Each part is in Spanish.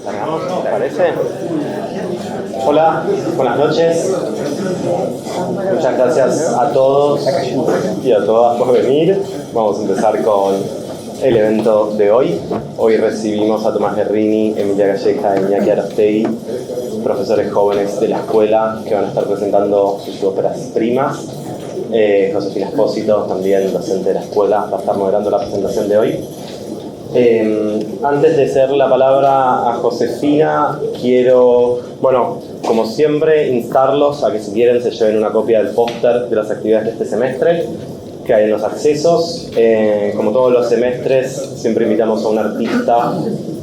¿Cargamos? ¿Te parece? Hola, buenas noches. Muchas gracias a todos y a todas por venir. Vamos a empezar con el evento de hoy. Hoy recibimos a Tomás Guerrini, Emilia Galleja y Iñaki Arostegui, profesores jóvenes de la escuela que van a estar presentando sus óperas primas. Josefina Espósito, también docente de la escuela, va a estar moderando la presentación de hoy. Antes de ceder la palabra a Josefina, quiero, como siempre, instarlos a que si quieren se lleven una copia del póster de las actividades de este semestre que hay en los accesos. Como todos los semestres, siempre invitamos a un artista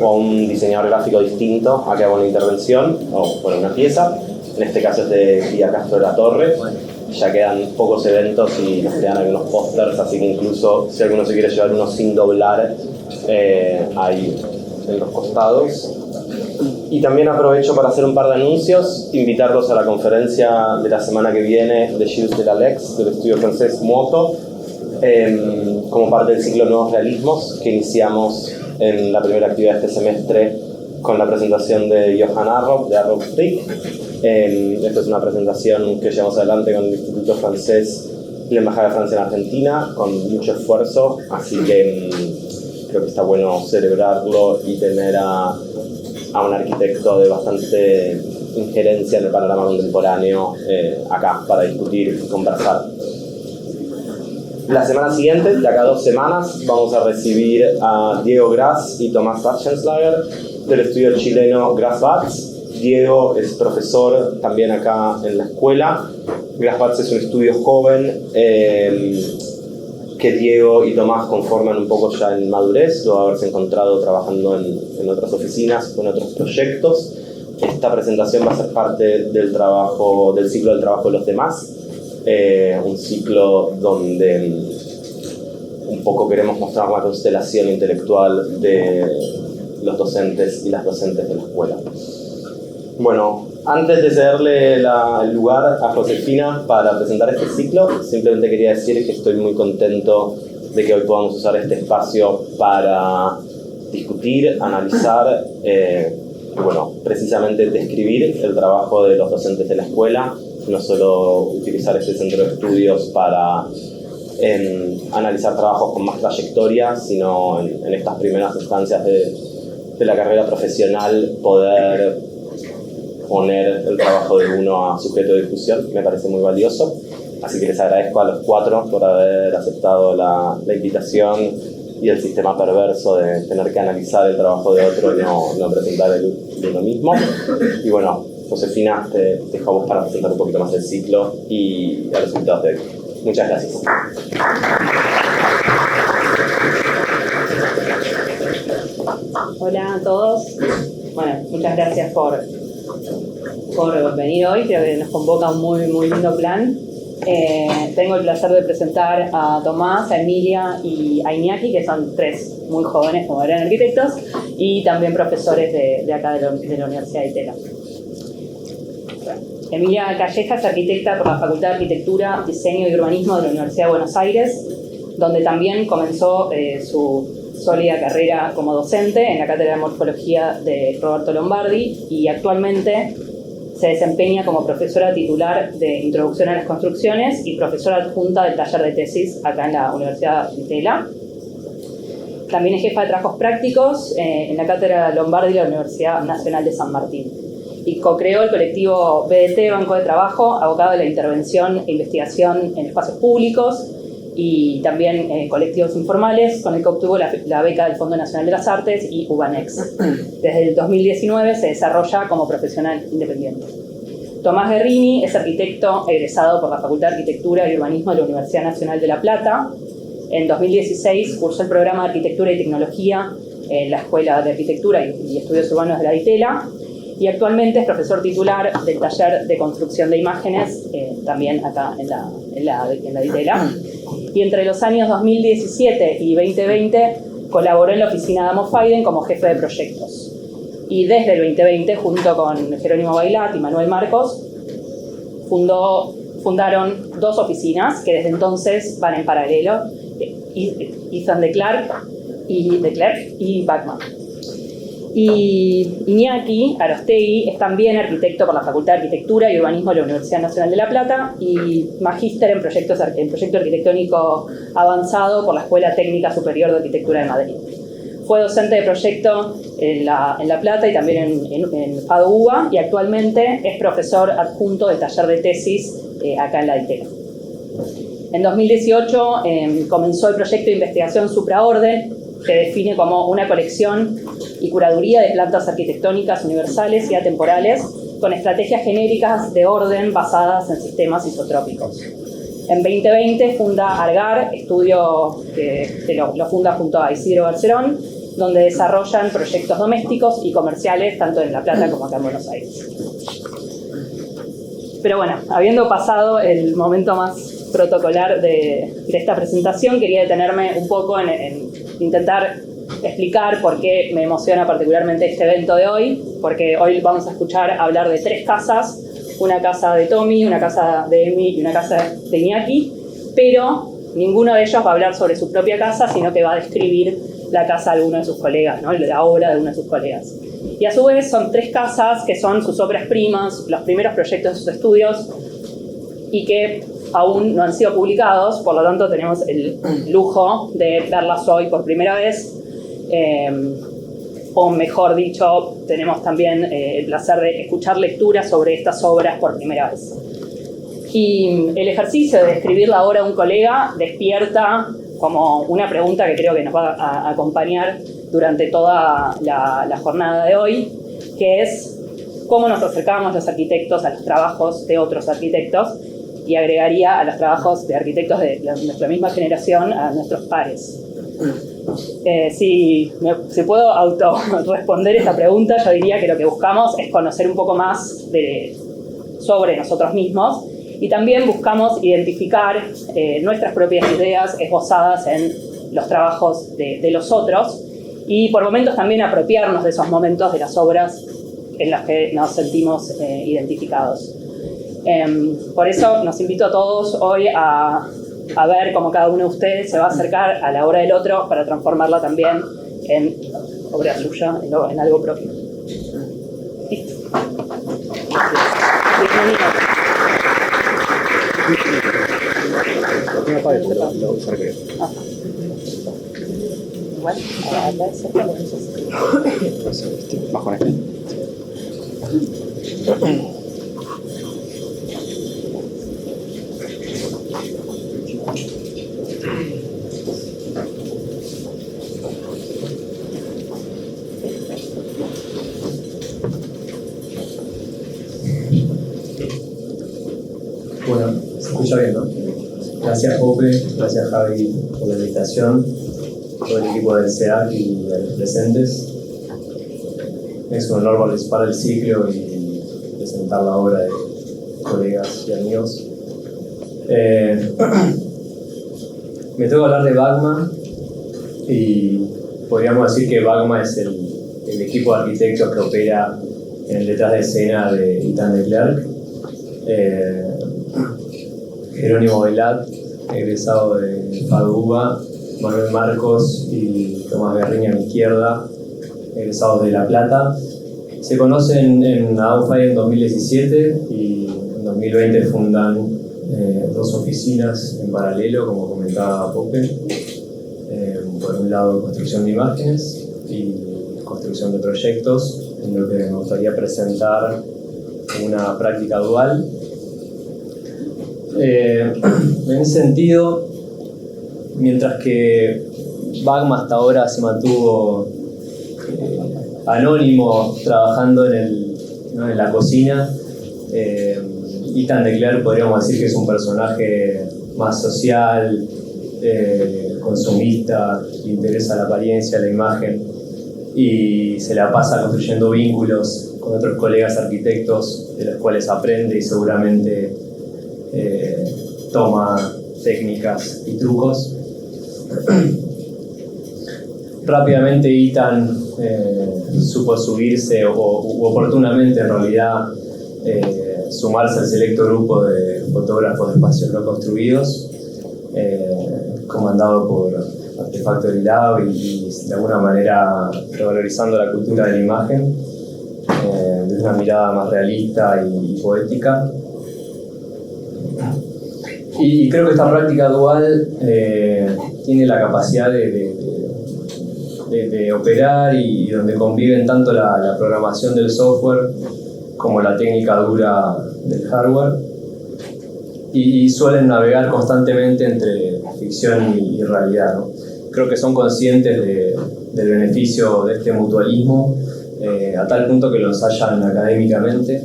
o a un diseñador gráfico distinto a que haga una intervención o una pieza. En este caso es de Pía Castro de la Torre. Ya quedan pocos eventos y nos quedan algunos pósters, así que incluso si alguno se quiere llevar uno sin doblar, ahí en los costados. Y también aprovecho para hacer un par de anuncios, invitarlos a la conferencia de la semana que viene de Gilles Delalex, del estudio francés Moto, como parte del ciclo Nuevos Realismos, que iniciamos en la primera actividad de este semestre con la presentación de Johann Arrow, de Arrow Frick. Esta es una presentación que llevamos adelante con el Instituto Francés y la Embajada de Francia en Argentina, con mucho esfuerzo, así que creo que está bueno celebrarlo y tener a un arquitecto de bastante injerencia en el panorama contemporáneo acá para discutir y conversar. La semana siguiente, de acá a 2 semanas, vamos a recibir a Diego Gras y Tomás Batschenslager del estudio chileno Gras Batz. Diego es profesor también acá en la escuela. Gras Batz es un estudio joven que Diego y Tomás conforman un poco ya en madurez, luego de haberse encontrado trabajando en otras oficinas, con otros proyectos. Esta presentación va a ser parte del ciclo del trabajo de los demás, un ciclo donde un poco queremos mostrar la constelación intelectual de los docentes y las docentes de la escuela. Bueno, antes de cederle el lugar a Josefina para presentar este ciclo, simplemente quería decir que estoy muy contento de que hoy podamos usar este espacio para discutir, analizar, precisamente describir el trabajo de los docentes de la escuela, no solo utilizar este centro de estudios para analizar trabajos con más trayectoria, sino en estas primeras instancias de la carrera profesional poder poner el trabajo de uno a sujeto de discusión. Me parece muy valioso, así que les agradezco a los 4 por haber aceptado la invitación y el sistema perverso de tener que analizar el trabajo de otro y no presentar el de uno mismo. Y bueno, Josefina, te dejo a vos para presentar un poquito más el ciclo y los resultados de hoy. Muchas gracias. Hola a todos. Bueno, muchas gracias por venir hoy. Creo que nos convoca un muy, muy lindo plan. Tengo el placer de presentar a Tomás, a Emilia y a Iñaki, que son 3 muy jóvenes, como eran arquitectos, y también profesores de acá de la Universidad de Itela. Emilia Galleja es arquitecta por la Facultad de Arquitectura, Diseño y Urbanismo de la Universidad de Buenos Aires, donde también comenzó su sólida carrera como docente en la Cátedra de Morfología de Roberto Lombardi y actualmente se desempeña como profesora titular de Introducción a las Construcciones y profesora adjunta del taller de tesis acá en la Universidad de Itela. También es jefa de trabajos prácticos en la Cátedra Lombardi de la Universidad Nacional de San Martín. Y co-creó el colectivo BDT, Banco de Trabajo, abocado a la intervención e investigación en espacios públicos y también colectivos informales, con el que obtuvo la beca del Fondo Nacional de las Artes y UBANEX. Desde el 2019 se desarrolla como profesional independiente. Tomás Guerrini es arquitecto egresado por la Facultad de Arquitectura y Urbanismo de la Universidad Nacional de La Plata. En 2016 cursó el programa de Arquitectura y Tecnología en la Escuela de Arquitectura y Estudios Urbanos de la Itela, y actualmente es profesor titular del taller de construcción de imágenes, también acá en la Itela. Y entre los años 2017 y 2020 colaboró en la oficina de Amos Faiden como jefe de proyectos. Y desde el 2020, junto con Jerónimo Bailat y Manuel Marcos, fundaron 2 oficinas que desde entonces van en paralelo. Ethan de Clark y de Klerk y Bachmann. Y Iñaki Arostegui es también arquitecto por la Facultad de Arquitectura y Urbanismo de la Universidad Nacional de La Plata y magíster en proyecto arquitectónico avanzado por la Escuela Técnica Superior de Arquitectura de Madrid. Fue docente de proyecto en La Plata y también en FADU-UBA y actualmente es profesor adjunto del taller de tesis acá en la ITERA. En 2018 comenzó el proyecto de investigación Supraorden, que define como una colección y curaduría de plantas arquitectónicas universales y atemporales con estrategias genéricas de orden basadas en sistemas isotrópicos. En 2020 funda Argar, estudio que lo funda junto a Isidro Barcerón, donde desarrollan proyectos domésticos y comerciales tanto en La Plata como acá en Buenos Aires. Pero bueno, habiendo pasado el momento más protocolar de esta presentación, quería detenerme un poco en intentar explicar por qué me emociona particularmente este evento de hoy, porque hoy vamos a escuchar hablar de 3 casas, una casa de Tommy, una casa de Emi y una casa de Iñaki, pero ninguno de ellos va a hablar sobre su propia casa, sino que va a describir la casa de alguno de sus colegas, ¿no? La obra de uno de sus colegas. Y a su vez son 3 casas que son sus obras primas, los primeros proyectos de sus estudios, y que aún no han sido publicados, por lo tanto tenemos el lujo de verlas hoy por primera vez, o mejor dicho, tenemos también el placer de escuchar lecturas sobre estas obras por primera vez. Y el ejercicio de describir la obra de un colega despierta como una pregunta que creo que nos va a acompañar durante toda la jornada de hoy, que es cómo nos acercamos los arquitectos a los trabajos de otros arquitectos, y agregaría a los trabajos de arquitectos de nuestra misma generación, a nuestros pares. Si puedo auto-responder esta pregunta, yo diría que lo que buscamos es conocer un poco más sobre nosotros mismos, y también buscamos identificar nuestras propias ideas esbozadas en los trabajos de los otros, y por momentos también apropiarnos de esos momentos de las obras en las que nos sentimos identificados. Por eso los invito a todos hoy a ver cómo cada uno de ustedes se va a acercar a la obra del otro para transformarla también en obra suya, en algo propio. Listo. Igual, hablar cerca de nosotros. Bajo este. Bueno, se escucha bien, ¿no? Gracias, Pope, gracias, Javi, por la invitación, todo el equipo del SEAC y de los presentes. Es un honor participar del ciclo y presentar la obra de colegas y amigos. Me toca hablar de Bachmann y podríamos decir que Bachmann es el equipo de arquitectos que opera en el detrás de escena de Ethan de Klerk. Jerónimo Velat, egresado de FADU-UBA, Manuel Marcos y Tomás Garriña a mi izquierda, egresados de La Plata. Se conocen en AUFAI en 2017 y en 2020 fundan 2 oficinas en paralelo, como comentaba Pope. Por un lado, construcción de imágenes y construcción de proyectos, en lo que me gustaría presentar una práctica dual. En ese sentido, mientras que Bachmann hasta ahora se mantuvo anónimo trabajando en la cocina, Ethan de Klerk podríamos decir que es un personaje más social, consumista, le interesa la apariencia, la imagen, y se la pasa construyendo vínculos con otros colegas arquitectos de los cuales aprende y seguramente toma técnicas y trucos. Rápidamente Ethan supo subirse, o oportunamente en realidad, sumarse al selecto grupo de fotógrafos de espacios no construidos, comandado por Artefactory Lab y de alguna manera revalorizando la cultura de la imagen, desde una mirada más realista y poética. Y creo que esta práctica dual tiene la capacidad de operar y donde conviven tanto la programación del software como la técnica dura del hardware, y suelen navegar constantemente entre ficción y realidad, ¿no? Creo que son conscientes del beneficio de este mutualismo, a tal punto que lo ensayan académicamente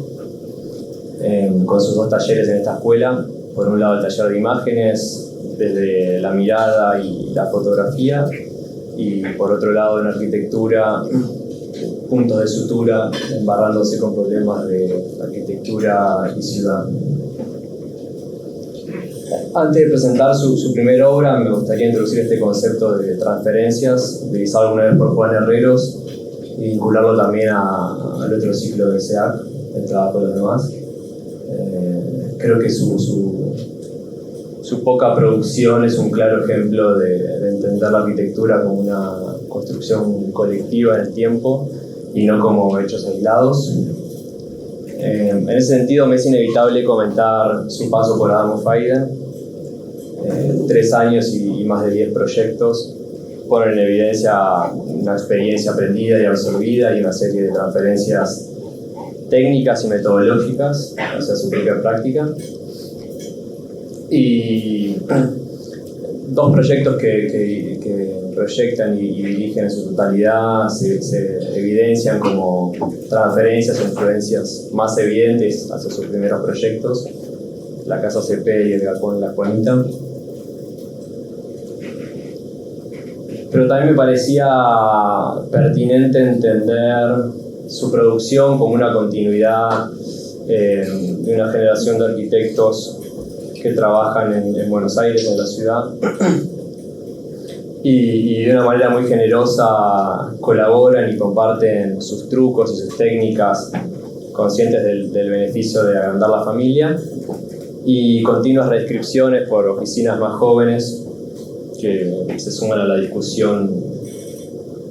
con sus dos talleres en esta escuela. Por un lado el taller de imágenes desde la mirada y la fotografía, y por otro lado en arquitectura, puntos de sutura, embarrándose con problemas de arquitectura y ciudad. Antes de presentar su primera obra, me gustaría introducir este concepto de transferencias, utilizado alguna vez por Juan Herreros, y vincularlo también al otro ciclo de SEAC, el trabajo de los demás. Creo que su poca producción es un claro ejemplo de entender la arquitectura como una construcción colectiva en el tiempo y no como hechos aislados. En ese sentido, me es inevitable comentar su paso por Adamo Fayden. 3 años y más de 10 proyectos ponen en evidencia una experiencia aprendida y absorbida y una serie de transferencias técnicas y metodológicas hacia su propia práctica. Y 2 proyectos que proyectan y dirigen en su totalidad se evidencian como transferencias o influencias más evidentes hacia sus primeros proyectos: la Casa CP y el Galpón La Juanita. Pero también me parecía pertinente entender su producción como una continuidad de una generación de arquitectos que trabajan en Buenos Aires, en la ciudad, y de una manera muy generosa colaboran y comparten sus trucos y sus técnicas, conscientes del beneficio de agrandar la familia, y continuas redscripciones por oficinas más jóvenes que se suman a la discusión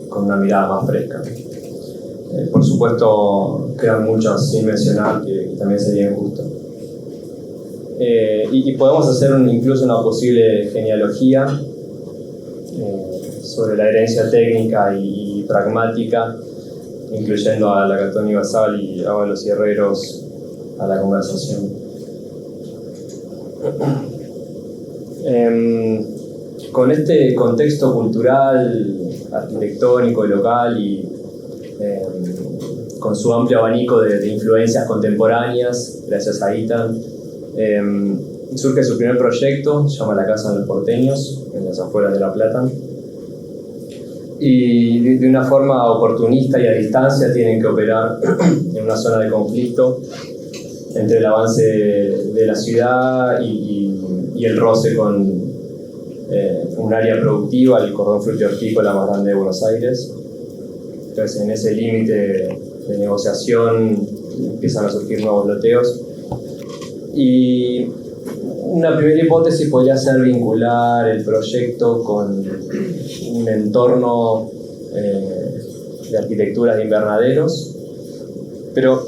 con una mirada más fresca. Por supuesto, quedan muchas sin mencionar que también sería injusto. Y podemos hacer incluso una posible genealogía sobre la herencia técnica y pragmática, incluyendo a la Catoni Basal y a los Herreros a la conversación. Con este contexto cultural, arquitectónico, local y con su amplio abanico de influencias contemporáneas, gracias a Itan, surge su primer proyecto, se llama La Casa de los Porteños, en las afueras de La Plata. Y de una forma oportunista y a distancia tienen que operar en una zona de conflicto entre el avance de la ciudad y el roce con un área productiva, el cordón frutícola más grande de Buenos Aires. Entonces, en ese límite de negociación empiezan a surgir nuevos loteos. Y una primera hipótesis podría ser vincular el proyecto con un entorno de arquitecturas de invernaderos, pero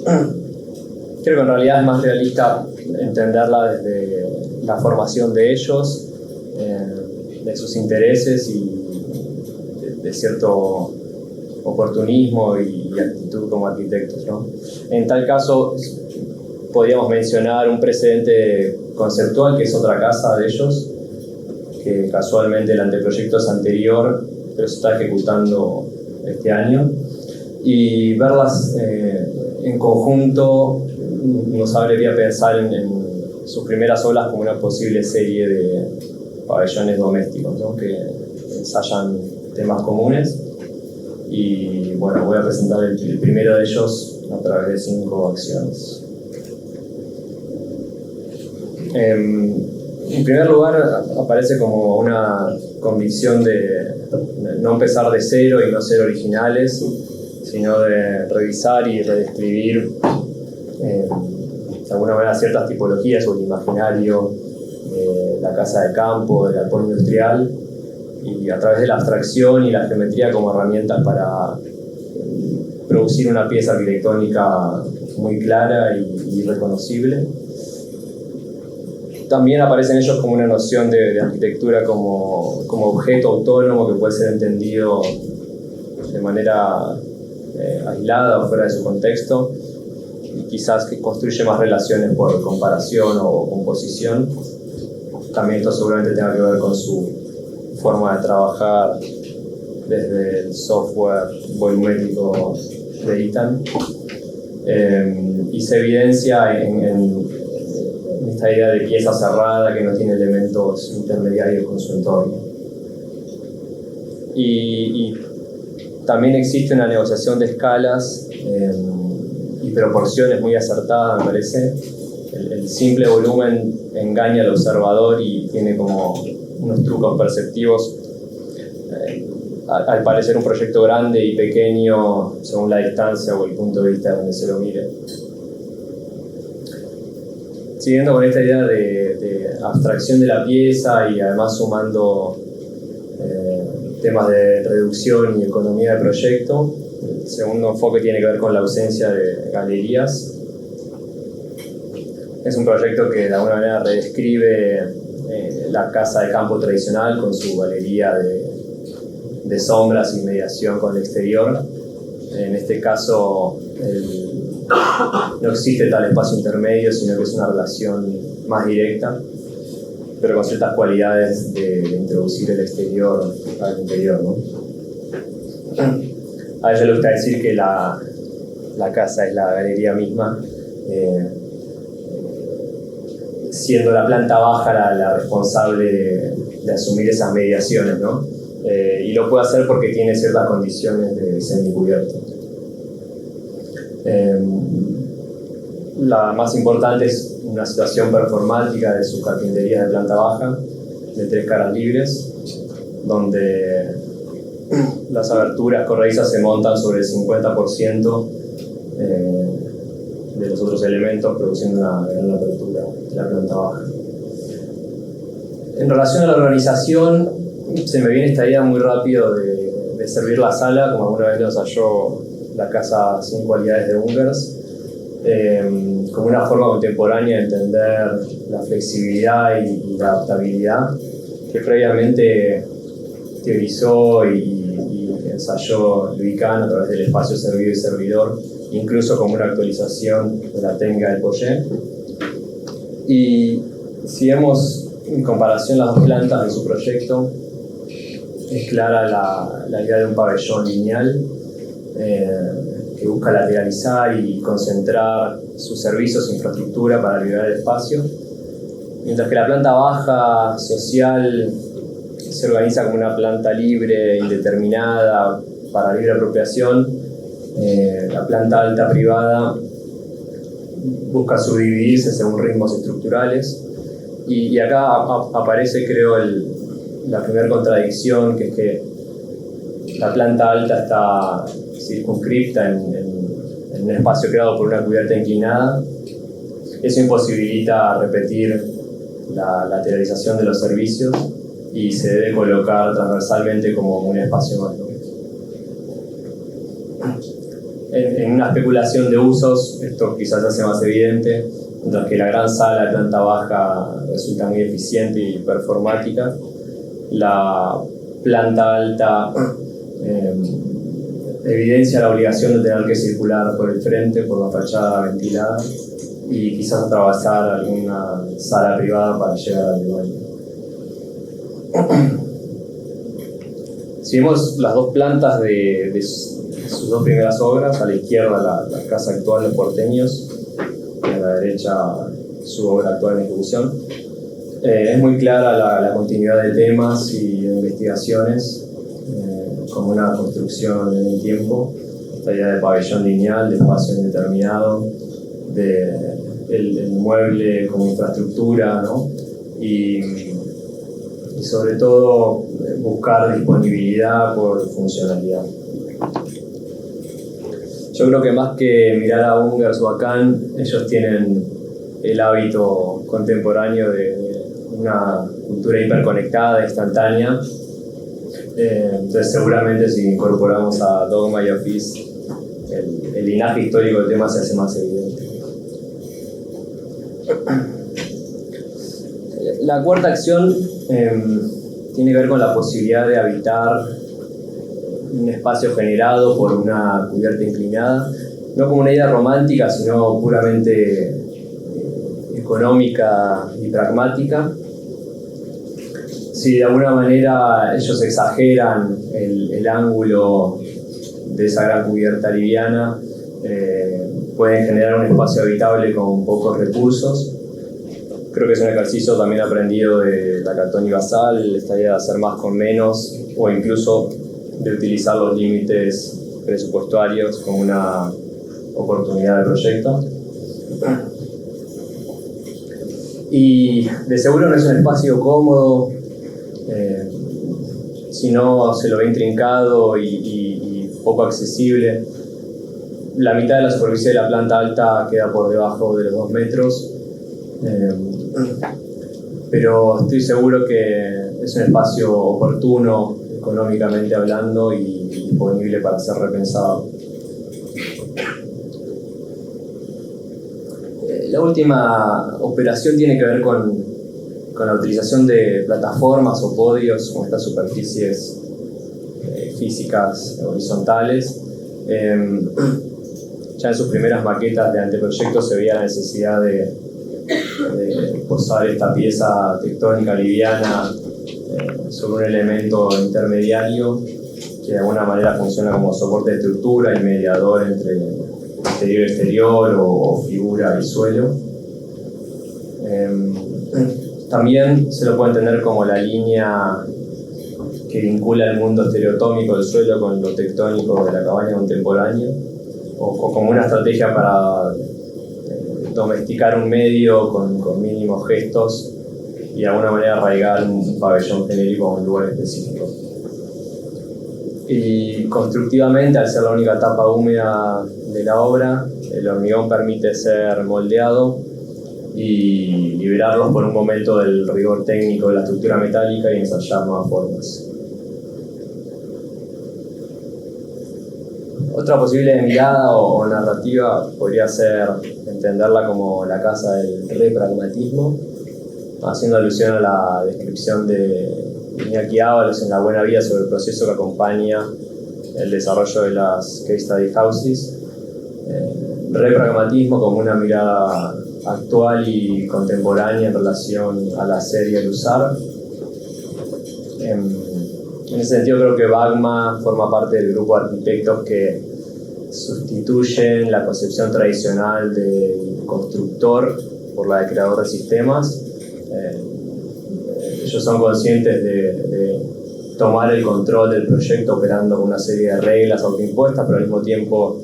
creo que en realidad es más realista entenderla desde la formación de ellos, de sus intereses y de cierto oportunismo y actitud como arquitectos, ¿no? En tal caso, podríamos mencionar un precedente conceptual que es otra casa de ellos, que casualmente el anteproyecto es anterior, pero se está ejecutando este año, y verlas en conjunto nos habría pensar en sus primeras obras como una posible serie de pabellones domésticos, ¿no? Que ensayan temas comunes. Y bueno, voy a presentar el primero de ellos a través de 5 acciones. En primer lugar, aparece como una convicción de no empezar de cero y no ser originales, sino de revisar y redescribir de alguna manera ciertas tipologías sobre el imaginario de la casa de campo, del galpón industrial, y a través de la abstracción y la geometría como herramientas para producir una pieza arquitectónica muy clara y reconocible. También aparece en ellos como una noción de arquitectura como objeto autónomo que puede ser entendido de manera aislada o fuera de su contexto, y quizás que construye más relaciones por comparación o composición. También esto seguramente tenga que ver con su forma de trabajar desde el software volumétrico de Ethan, y se evidencia en esta idea de pieza cerrada que no tiene elementos intermediarios con su entorno. Y también existe una negociación de escalas y proporciones muy acertada, me parece. El simple volumen engaña al observador y tiene como unos trucos perceptivos. Al parecer un proyecto grande y pequeño según la distancia o el punto de vista donde se lo mire. Siguiendo con esta idea de abstracción de la pieza y además sumando temas de reducción y economía de proyecto, el segundo enfoque tiene que ver con la ausencia de galerías. Es un proyecto que de alguna manera redescribe la casa de campo tradicional con su galería de sombras y mediación con el exterior. En este caso no existe tal espacio intermedio, sino que es una relación más directa, pero con ciertas cualidades de introducir el exterior al interior, ¿no? A ella le gusta decir que la casa es la galería misma, siendo la planta baja la responsable de asumir esas mediaciones, ¿no? Y lo puede hacer porque tiene ciertas condiciones de semicubierto. La más importante es una situación performática de sus carpinterías de planta baja, de 3 caras libres, donde las aberturas corredizas se montan sobre el 50% de los otros elementos, produciendo una gran apertura de la planta baja. En relación a la organización, se me viene esta idea muy rápido de servir la sala, como alguna vez lo ensayó la casa Sin Cualidades de Ungers, como una forma contemporánea de entender la flexibilidad y la adaptabilidad que previamente teorizó y ensayó Luican a través del espacio servido y servidor, incluso como una actualización de la técnica del Poyet. Y si vemos en comparación las dos plantas de su proyecto, es clara la idea de un pabellón lineal que busca lateralizar y concentrar sus servicios e infraestructura para liberar el espacio, mientras que la planta baja social se organiza como una planta libre, indeterminada, para libre apropiación. La planta alta privada busca subdividirse según ritmos estructurales, y acá aparece, creo, la primera contradicción, que es que la planta alta está circunscripta en un espacio creado por una cubierta inclinada. Eso imposibilita repetir la lateralización de los servicios y se debe colocar transversalmente como un espacio más, ¿no? En una especulación de usos, esto quizás hace más evidente, mientras que la gran sala de planta baja resulta muy eficiente y performática, la planta alta evidencia la obligación de tener que circular por el frente, por la fachada ventilada, y quizás atravesar alguna sala privada para llegar al lugar. Si vemos las dos plantas de sus dos primeras obras, a la izquierda la casa actual, Los Porteños, y a la derecha su obra actual en ejecución, es muy clara la continuidad de temas y de investigaciones, como una construcción en el tiempo, esta idea de pabellón lineal, de espacio indeterminado, el mueble como infraestructura, ¿no? Y sobre todo buscar disponibilidad por funcionalidad. Yo creo que más que mirar a Ungers o a Kant, ellos tienen el hábito contemporáneo de una cultura hiperconectada, instantánea, Entonces seguramente si incorporamos a Dogma y Office, el linaje histórico del tema se hace más evidente. La cuarta acción tiene que ver con la posibilidad de habitar un espacio generado por una cubierta inclinada, no como una idea romántica, sino puramente económica y pragmática. Si de alguna manera ellos exageran el ángulo de esa gran cubierta liviana, pueden generar un espacio habitable con pocos recursos. Creo que es un ejercicio también aprendido de Lacan y Basal, esta idea de hacer más con menos, o incluso de utilizar los límites presupuestarios como una oportunidad de proyecto. Y de seguro no es un espacio cómodo, si no se lo ve intrincado y poco accesible. La mitad de la superficie de la planta alta queda por debajo de los 2 metros, pero estoy seguro que es un espacio oportuno económicamente hablando y disponible para ser repensado. La última operación tiene que ver con la utilización de plataformas o podios con estas superficies físicas horizontales. Ya en sus primeras maquetas de anteproyecto se veía la necesidad de posar esta pieza tectónica liviana sobre un elemento intermediario que de alguna manera funciona como soporte de estructura y mediador entre interior y exterior o figura y suelo. También se lo puede entender como la línea que vincula el mundo estereotómico del suelo con lo tectónico de la cabaña contemporánea, o como una estrategia para domesticar un medio con mínimos gestos y de alguna manera arraigar un pabellón genérico a un lugar específico. Y constructivamente, al ser la única etapa húmeda de la obra, el hormigón permite ser moldeado y liberarlos por un momento del rigor técnico de la estructura metálica y ensayar nuevas formas. Otra posible mirada o narrativa podría ser entenderla como la casa del repragmatismo, haciendo alusión a la descripción de Iñaki Ábalos en La Buena Vida sobre el proceso que acompaña el desarrollo de las case study houses. Repragmatismo como una mirada actual y contemporánea en relación al hacer y al usar. En ese sentido creo que Bagma forma parte del grupo de arquitectos que sustituyen la concepción tradicional del constructor por la de creador de sistemas. Ellos son conscientes de tomar el control del proyecto operando con una serie de reglas autoimpuestas, pero al mismo tiempo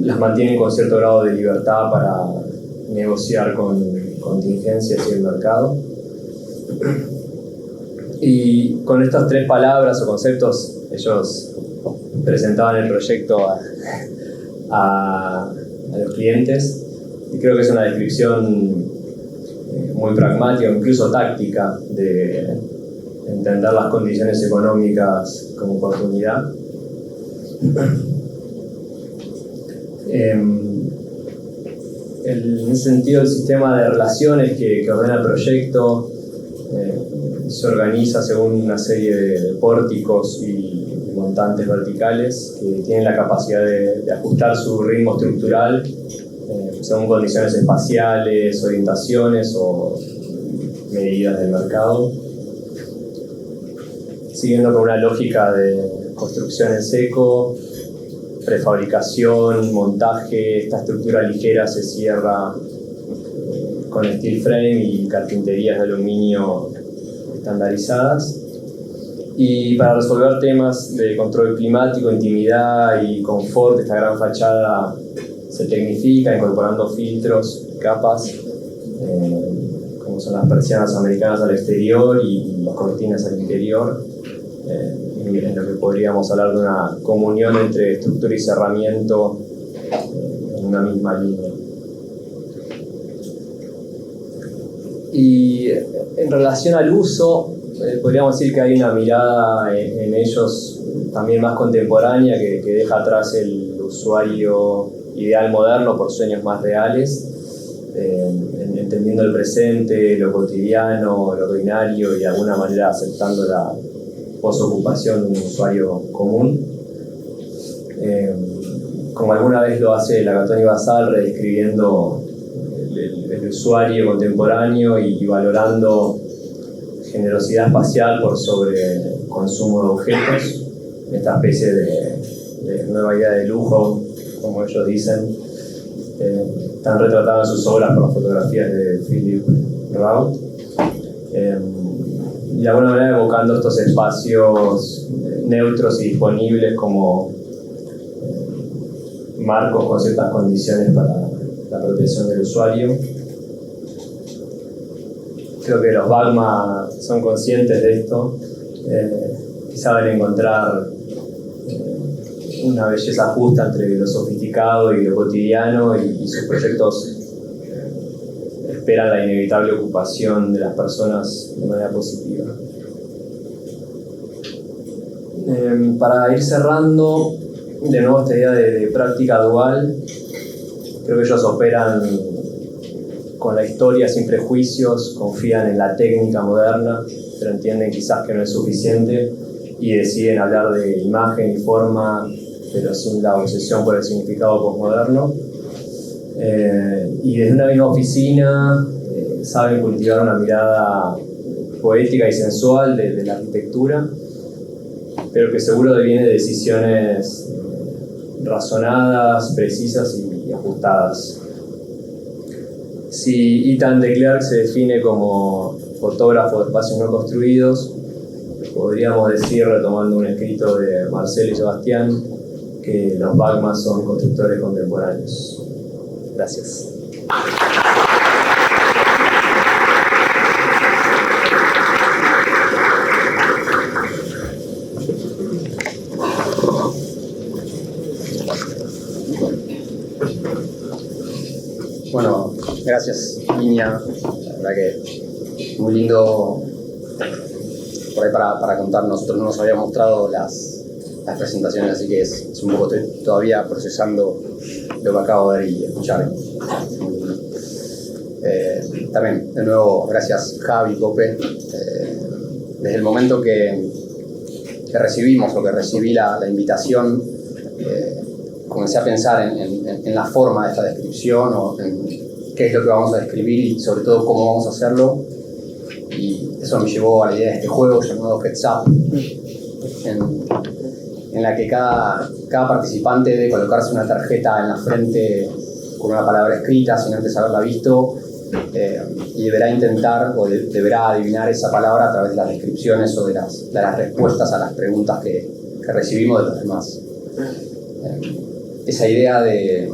las mantienen con cierto grado de libertad para negociar con contingencias y el mercado. Y con estas 3 palabras o conceptos ellos presentaban el proyecto a los clientes, y creo que es una descripción muy pragmática, incluso táctica, de entender las condiciones económicas como oportunidad. En ese sentido, el sistema de relaciones que ordena el proyecto se organiza según una serie de pórticos y montantes verticales que tienen la capacidad de ajustar su ritmo estructural según condiciones espaciales, orientaciones o medidas del mercado, siguiendo con una lógica de construcción en seco, prefabricación, montaje. Esta estructura ligera se cierra con steel frame y carpinterías de aluminio estandarizadas. Y para resolver temas de control climático, intimidad y confort, esta gran fachada se tecnifica incorporando filtros, capas, como son las persianas americanas al exterior y las cortinas al interior, en lo que podríamos hablar de una comunión entre estructura y cerramiento en una misma línea. Y en relación al uso, podríamos decir que hay una mirada en ellos también más contemporánea que deja atrás el usuario ideal moderno por sueños más reales, entendiendo el presente, lo cotidiano, lo ordinario y de alguna manera aceptando la posocupación de un usuario común. Como alguna vez lo hace Lagatoni Basal, redescribiendo el usuario contemporáneo y valorando generosidad espacial por sobre consumo de objetos, esta especie de nueva idea de lujo, como ellos dicen, están retratadas en sus obras por las fotografías de Philip Roth, y de alguna manera evocando estos espacios neutros y disponibles como marcos con ciertas condiciones para la protección del usuario. Creo que los Bagma son conscientes de esto, saben encontrar una belleza justa entre lo sofisticado y lo cotidiano, y sus proyectos esperan la inevitable ocupación de las personas de manera positiva. Para ir cerrando, de nuevo esta idea de práctica dual, creo que ellos operan con la historia sin prejuicios, confían en la técnica moderna, pero entienden quizás que no es suficiente y deciden hablar de imagen y forma, pero sin la obsesión por el significado posmoderno. Y desde una misma oficina saben cultivar una mirada poética y sensual de la arquitectura, pero que seguro deviene de decisiones razonadas, precisas y ajustadas. Si Ethan de Klerk se define como fotógrafo de espacios no construidos, podríamos decir, retomando un escrito de Marcelo y Sebastián, que los Bagma son constructores contemporáneos. Gracias. Bueno, gracias, Niña. La verdad que muy lindo por ahí para contar. Nosotros no nos habíamos mostrado las presentaciones, así que es un poco, estoy todavía procesando lo que acabo de ver y escuchar. También, de nuevo, gracias Javi, Pope. Desde el momento que recibimos o que recibí la invitación, comencé a pensar en la forma de esta descripción, o en qué es lo que vamos a describir y sobre todo cómo vamos a hacerlo. Y eso me llevó a la idea de este juego llamado Heads Up, en la que cada participante debe colocarse una tarjeta en la frente con una palabra escrita sin antes haberla visto, y deberá intentar o deberá adivinar esa palabra a través de las descripciones o de las respuestas a las preguntas que recibimos de los demás. Esa idea de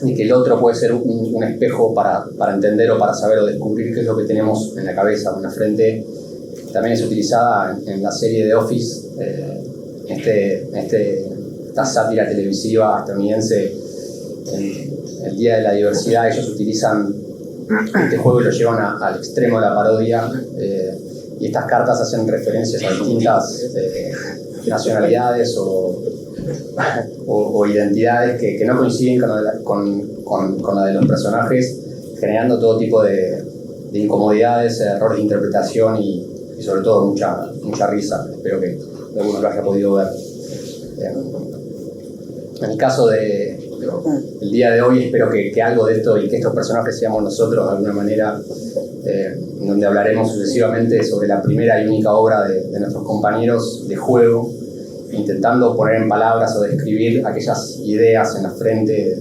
que el otro puede ser un espejo para entender o para saber o descubrir qué es lo que tenemos en la cabeza o en la frente, también es utilizada en la serie The Office, esta sátira televisiva estadounidense. En el Día de la Diversidad ellos utilizan este juego y lo llevan al extremo de la parodia, y estas cartas hacen referencias a distintas nacionalidades o identidades que no coinciden con la de los personajes, generando todo tipo de incomodidades, errores de interpretación y sobre todo mucha risa. Espero que alguno lo haya podido ver. En el caso del día de hoy, espero que algo de esto y que estos personajes seamos nosotros de alguna manera, donde hablaremos sucesivamente sobre la primera y única obra de nuestros compañeros de juego, intentando poner en palabras o describir aquellas ideas en la frente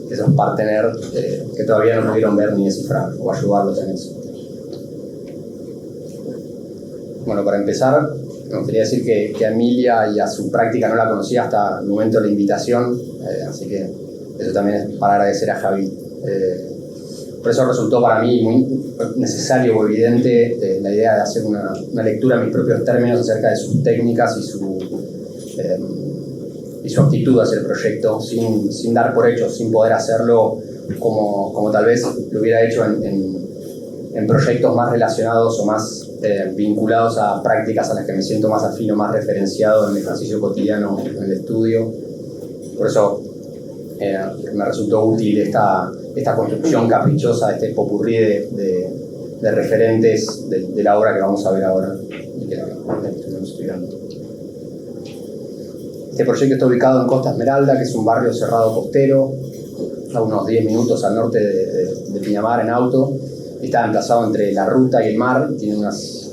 de esos partener que todavía no pudieron ver ni descifrar, o ayudarlos en eso. Bueno, para empezar, me gustaría decir que a Emilia y a su práctica no la conocía hasta el momento de la invitación, así que eso también es para agradecer a Javi. Por eso resultó para mí muy necesario o evidente la idea de hacer una lectura en mis propios términos acerca de sus técnicas y su actitud hacia el proyecto, sin dar por hecho, sin poder hacerlo como tal vez lo hubiera hecho en en proyectos más relacionados o más vinculados a prácticas a las que me siento más afín o más referenciado en el ejercicio cotidiano en el estudio. Por eso me resultó útil esta construcción caprichosa, este popurrí de referentes de la obra que vamos a ver ahora y que estuvimos estudiando. Este proyecto está ubicado en Costa Esmeralda, que es un barrio cerrado costero, a unos 10 minutos al norte de Pinamar en auto. Está emplazado entre la ruta y el mar, tiene unas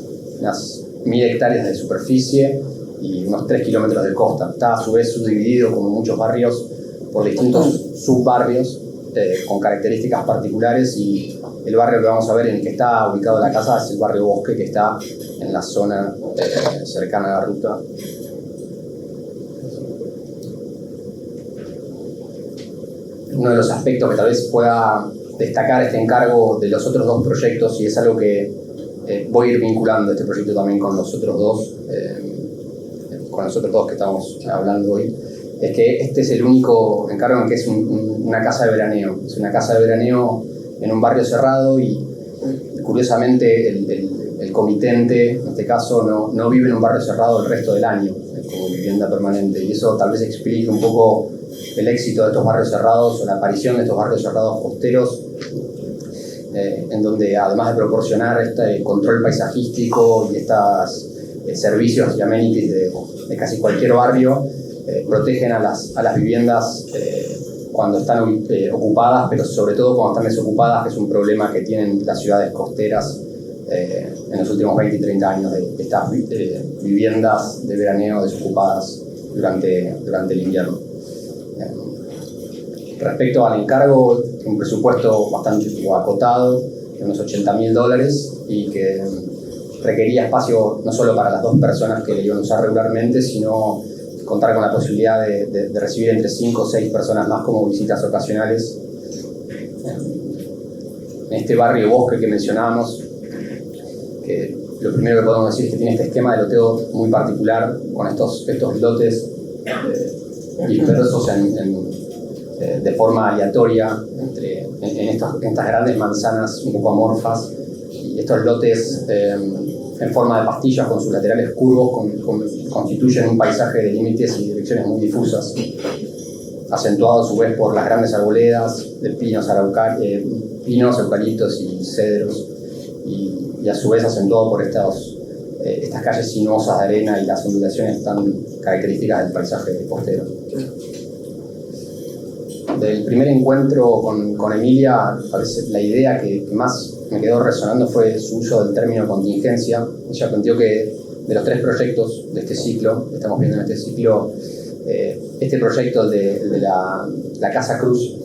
1000 hectáreas de superficie y unos 3 kilómetros de costa. Está a su vez subdividido, como muchos barrios, por distintos subbarrios con características particulares, y el barrio que vamos a ver en el que está ubicado la casa es el barrio Bosque, que está en la zona cercana a la ruta. Uno de los aspectos que tal vez pueda destacar este encargo de los otros dos proyectos, y es algo que voy a ir vinculando este proyecto también con los otros dos que estamos hablando hoy, es que este es el único encargo en que es una casa de veraneo. Es una casa de veraneo en un barrio cerrado, y curiosamente el comitente, en este caso, no vive en un barrio cerrado el resto del año como vivienda permanente, y eso tal vez explique un poco el éxito de estos barrios cerrados o la aparición de estos barrios cerrados costeros, en donde además de proporcionar este control paisajístico y estos servicios y amenities de casi cualquier barrio, protegen a las viviendas cuando están ocupadas, pero sobre todo cuando están desocupadas, que es un problema que tienen las ciudades costeras en los últimos 20 y 30 años, de estas viviendas de veraneo desocupadas durante el invierno. Respecto al encargo, un presupuesto bastante acotado, de unos $80.000, y que requería espacio no solo para las 2 personas que le iban a usar regularmente, sino contar con la posibilidad de recibir entre 5 o 6 personas más como visitas ocasionales. En este barrio Bosque que mencionábamos, que lo primero que podemos decir es que tiene este esquema de loteo muy particular, con estos lotes dispersos de forma aleatoria en estas grandes manzanas un poco amorfas, y estos lotes en forma de pastillas con sus laterales curvos constituyen un paisaje de límites y direcciones muy difusas, acentuado a su vez por las grandes arboledas de pinos, eucaliptos y cedros, y a su vez acentuado por estas calles sinuosas de arena y las ondulaciones tan características del paisaje costero. Del primer encuentro con Emilia, parece la idea que más me quedó resonando fue su uso del término contingencia. Ella planteó que de los 3 proyectos de este ciclo, que estamos viendo en este ciclo, este proyecto, el de la Casa Cruz,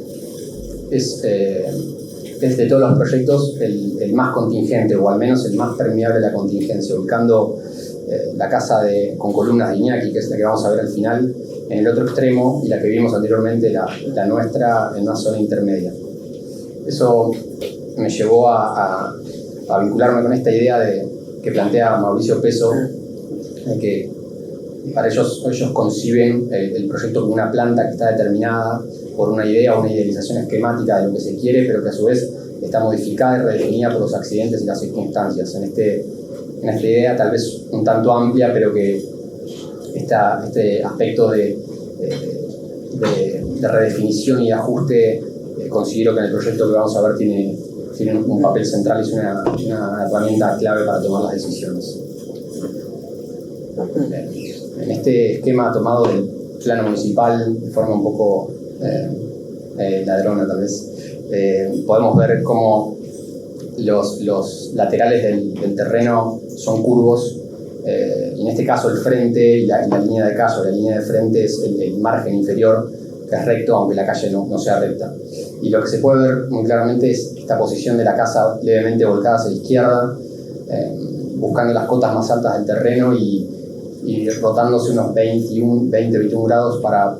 es de todos los proyectos el más contingente, o al menos el más permeable a la contingencia, ubicando la casa con columnas de Iñaki, que es la que vamos a ver al final, en el otro extremo, y la que vimos anteriormente, la nuestra, en una zona intermedia. Eso me llevó a vincularme con esta idea que plantea Mauricio Peso, de que para ellos conciben el proyecto como una planta que está determinada por una idea o una idealización esquemática de lo que se quiere, pero que a su vez está modificada y redefinida por los accidentes y las circunstancias. En esta idea tal vez un tanto amplia, pero que este aspecto de redefinición y de ajuste, considero que en el proyecto que vamos a ver tiene un papel central y es una herramienta clave para tomar las decisiones. En este esquema tomado del plano municipal, de forma un poco ladrona tal vez, podemos ver cómo los laterales del terreno son curvos, y en este caso el frente y la línea de calle, la línea de frente es el margen inferior, que es recto, aunque la calle no sea recta. Y lo que se puede ver muy claramente es esta posición de la casa levemente volcada hacia la izquierda, buscando las cotas más altas del terreno y rotándose unos 20-21 grados para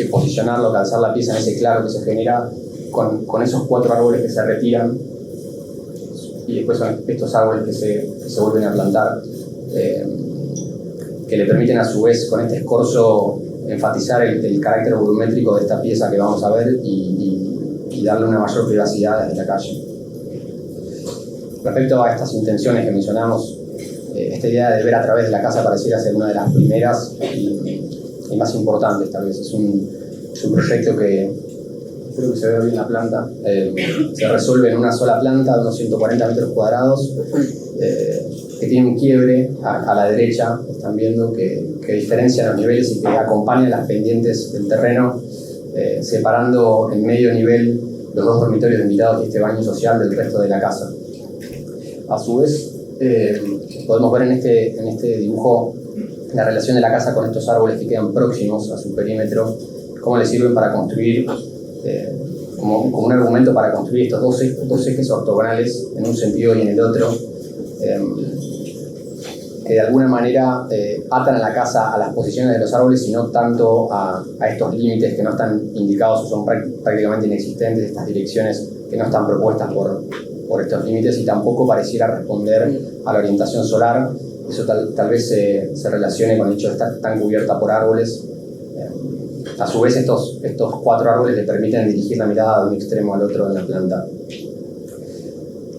posicionarlo, calzar la pieza en ese claro que se genera con esos 4 árboles que se retiran, y después son estos árboles que se vuelven a plantar, que le permiten a su vez con este escorzo enfatizar el carácter volumétrico de esta pieza que vamos a ver y darle una mayor privacidad desde la calle. Respecto a estas intenciones que mencionamos, esta idea de ver a través de la casa pareciera ser una de las primeras y más importantes, tal vez. Es un proyecto que, creo que se ve bien la planta, se resuelve en una sola planta de unos 140 metros cuadrados, que tiene un quiebre a la derecha, están viendo que diferencia los niveles y que acompaña las pendientes del terreno, separando en medio nivel los dos dormitorios de invitados y este baño social del resto de la casa. A su vez, podemos ver en este dibujo la relación de la casa con estos árboles que quedan próximos a su perímetro, cómo le sirven para construir, como un argumento para construir estos dos ejes ortogonales en un sentido y en el otro, que de alguna manera atan a la casa a las posiciones de los árboles y no tanto a estos límites que no están indicados o son prácticamente inexistentes, estas direcciones que no están propuestas por estos límites, y tampoco pareciera responder a la orientación solar. Eso tal vez se relacione con el hecho de estar tan cubierta por árboles. A su vez, estos 4 árboles le permiten dirigir la mirada de un extremo al otro en la planta.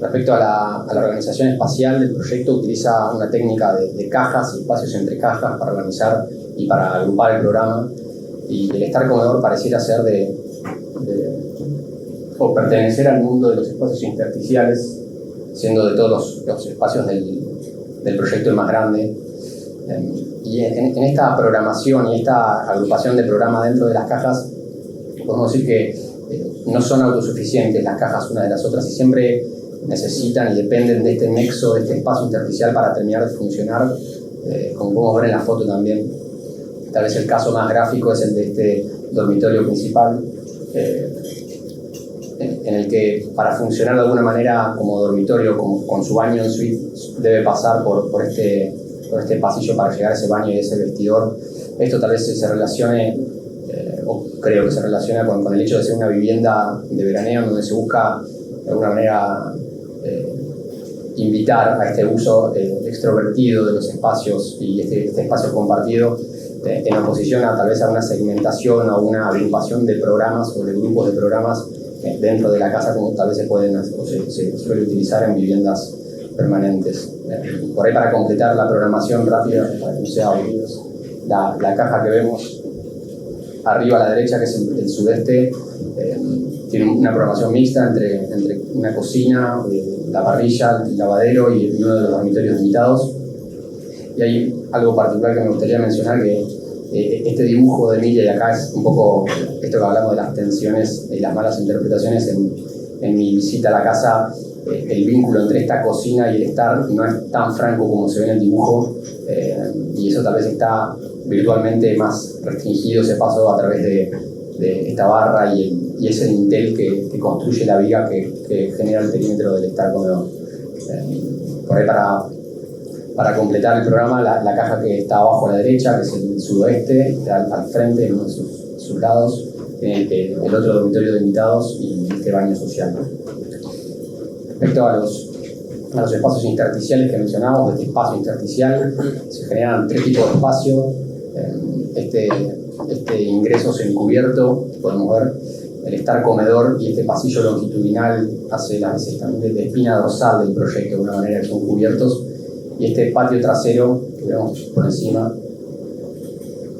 Respecto a la organización espacial del proyecto, utiliza una técnica de cajas y espacios entre cajas para organizar y para agrupar el programa, y el estar comedor pareciera ser o pertenecer al mundo de los espacios intersticiales, siendo de todos los espacios del proyecto el más grande. Y en esta programación y esta agrupación de programa dentro de las cajas, podemos decir que no son autosuficientes las cajas una de las otras y siempre necesitan y dependen de este nexo, de este espacio intersticial para terminar de funcionar, como podemos ver en la foto también. Tal vez el caso más gráfico es el de este dormitorio principal, en el que para funcionar de alguna manera como dormitorio, con su baño en suite, debe pasar por este pasillo para llegar a ese baño y ese vestidor. Esto tal vez se relacione, o creo que se relaciona con el hecho de ser una vivienda de veraneo donde se busca de alguna manera invitar a este uso extrovertido de los espacios y este espacio compartido, en oposición a tal vez a una segmentación o una agrupación de programas o de grupos de programas dentro de la casa, como tal vez se pueden o se suele utilizar en viviendas permanentes. Por ahí, para completar la programación rápida, para que no sea aburridos, la caja que vemos arriba a la derecha, que es el sudeste, tiene una programación mixta entre una cocina, la parrilla, el lavadero y uno de los dormitorios invitados. Y hay algo particular que me gustaría mencionar, que este dibujo de Emilia de acá es un poco esto que hablamos de las tensiones y las malas interpretaciones. En mi visita a la casa, el vínculo entre esta cocina y el estar no es tan franco como se ve en el dibujo, y eso tal vez está virtualmente más restringido, ese paso a través de esta barra y es el dintel que construye la viga que genera el perímetro del estar comedor. Por ahí, para completar el programa, la caja que está abajo a la derecha, que es el sudoeste, al frente, en uno de sus lados, tiene el otro dormitorio de invitados y este baño social. Respecto a los espacios intersticiales que mencionamos, este espacio intersticial, se generan 3 tipos de espacios. Este ingreso semicubierto, podemos ver, el estar comedor y este pasillo longitudinal hace las veces también de espina dorsal del proyecto, de una manera que son cubiertos, y este patio trasero que vemos por encima,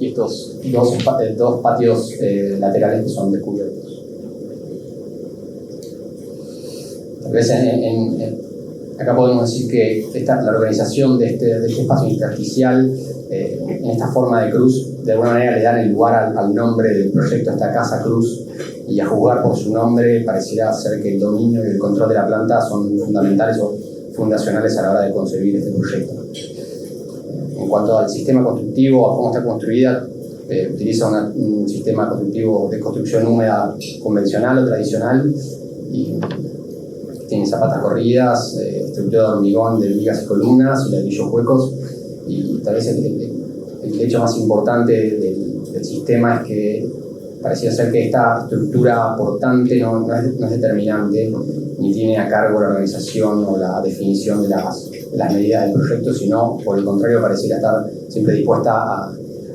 y estos dos patios laterales que son descubiertos. Tal vez acá podemos decir que la organización de este espacio intersticial, en esta forma de cruz, de alguna manera le dan el lugar al nombre del proyecto, a esta casa cruz, y a juzgar por su nombre pareciera ser que el dominio y el control de la planta son fundamentales o fundacionales a la hora de concebir este proyecto. En cuanto al sistema constructivo, a cómo está construida, utiliza un sistema constructivo de construcción húmeda convencional o tradicional, y tiene zapatas corridas, estructura de hormigón de vigas y columnas y ladrillos huecos, y tal vez el hecho más importante del sistema es que pareciera ser que esta estructura portante no es determinante, ni tiene a cargo la organización o la definición de las medidas del proyecto, sino por el contrario pareciera estar siempre dispuesta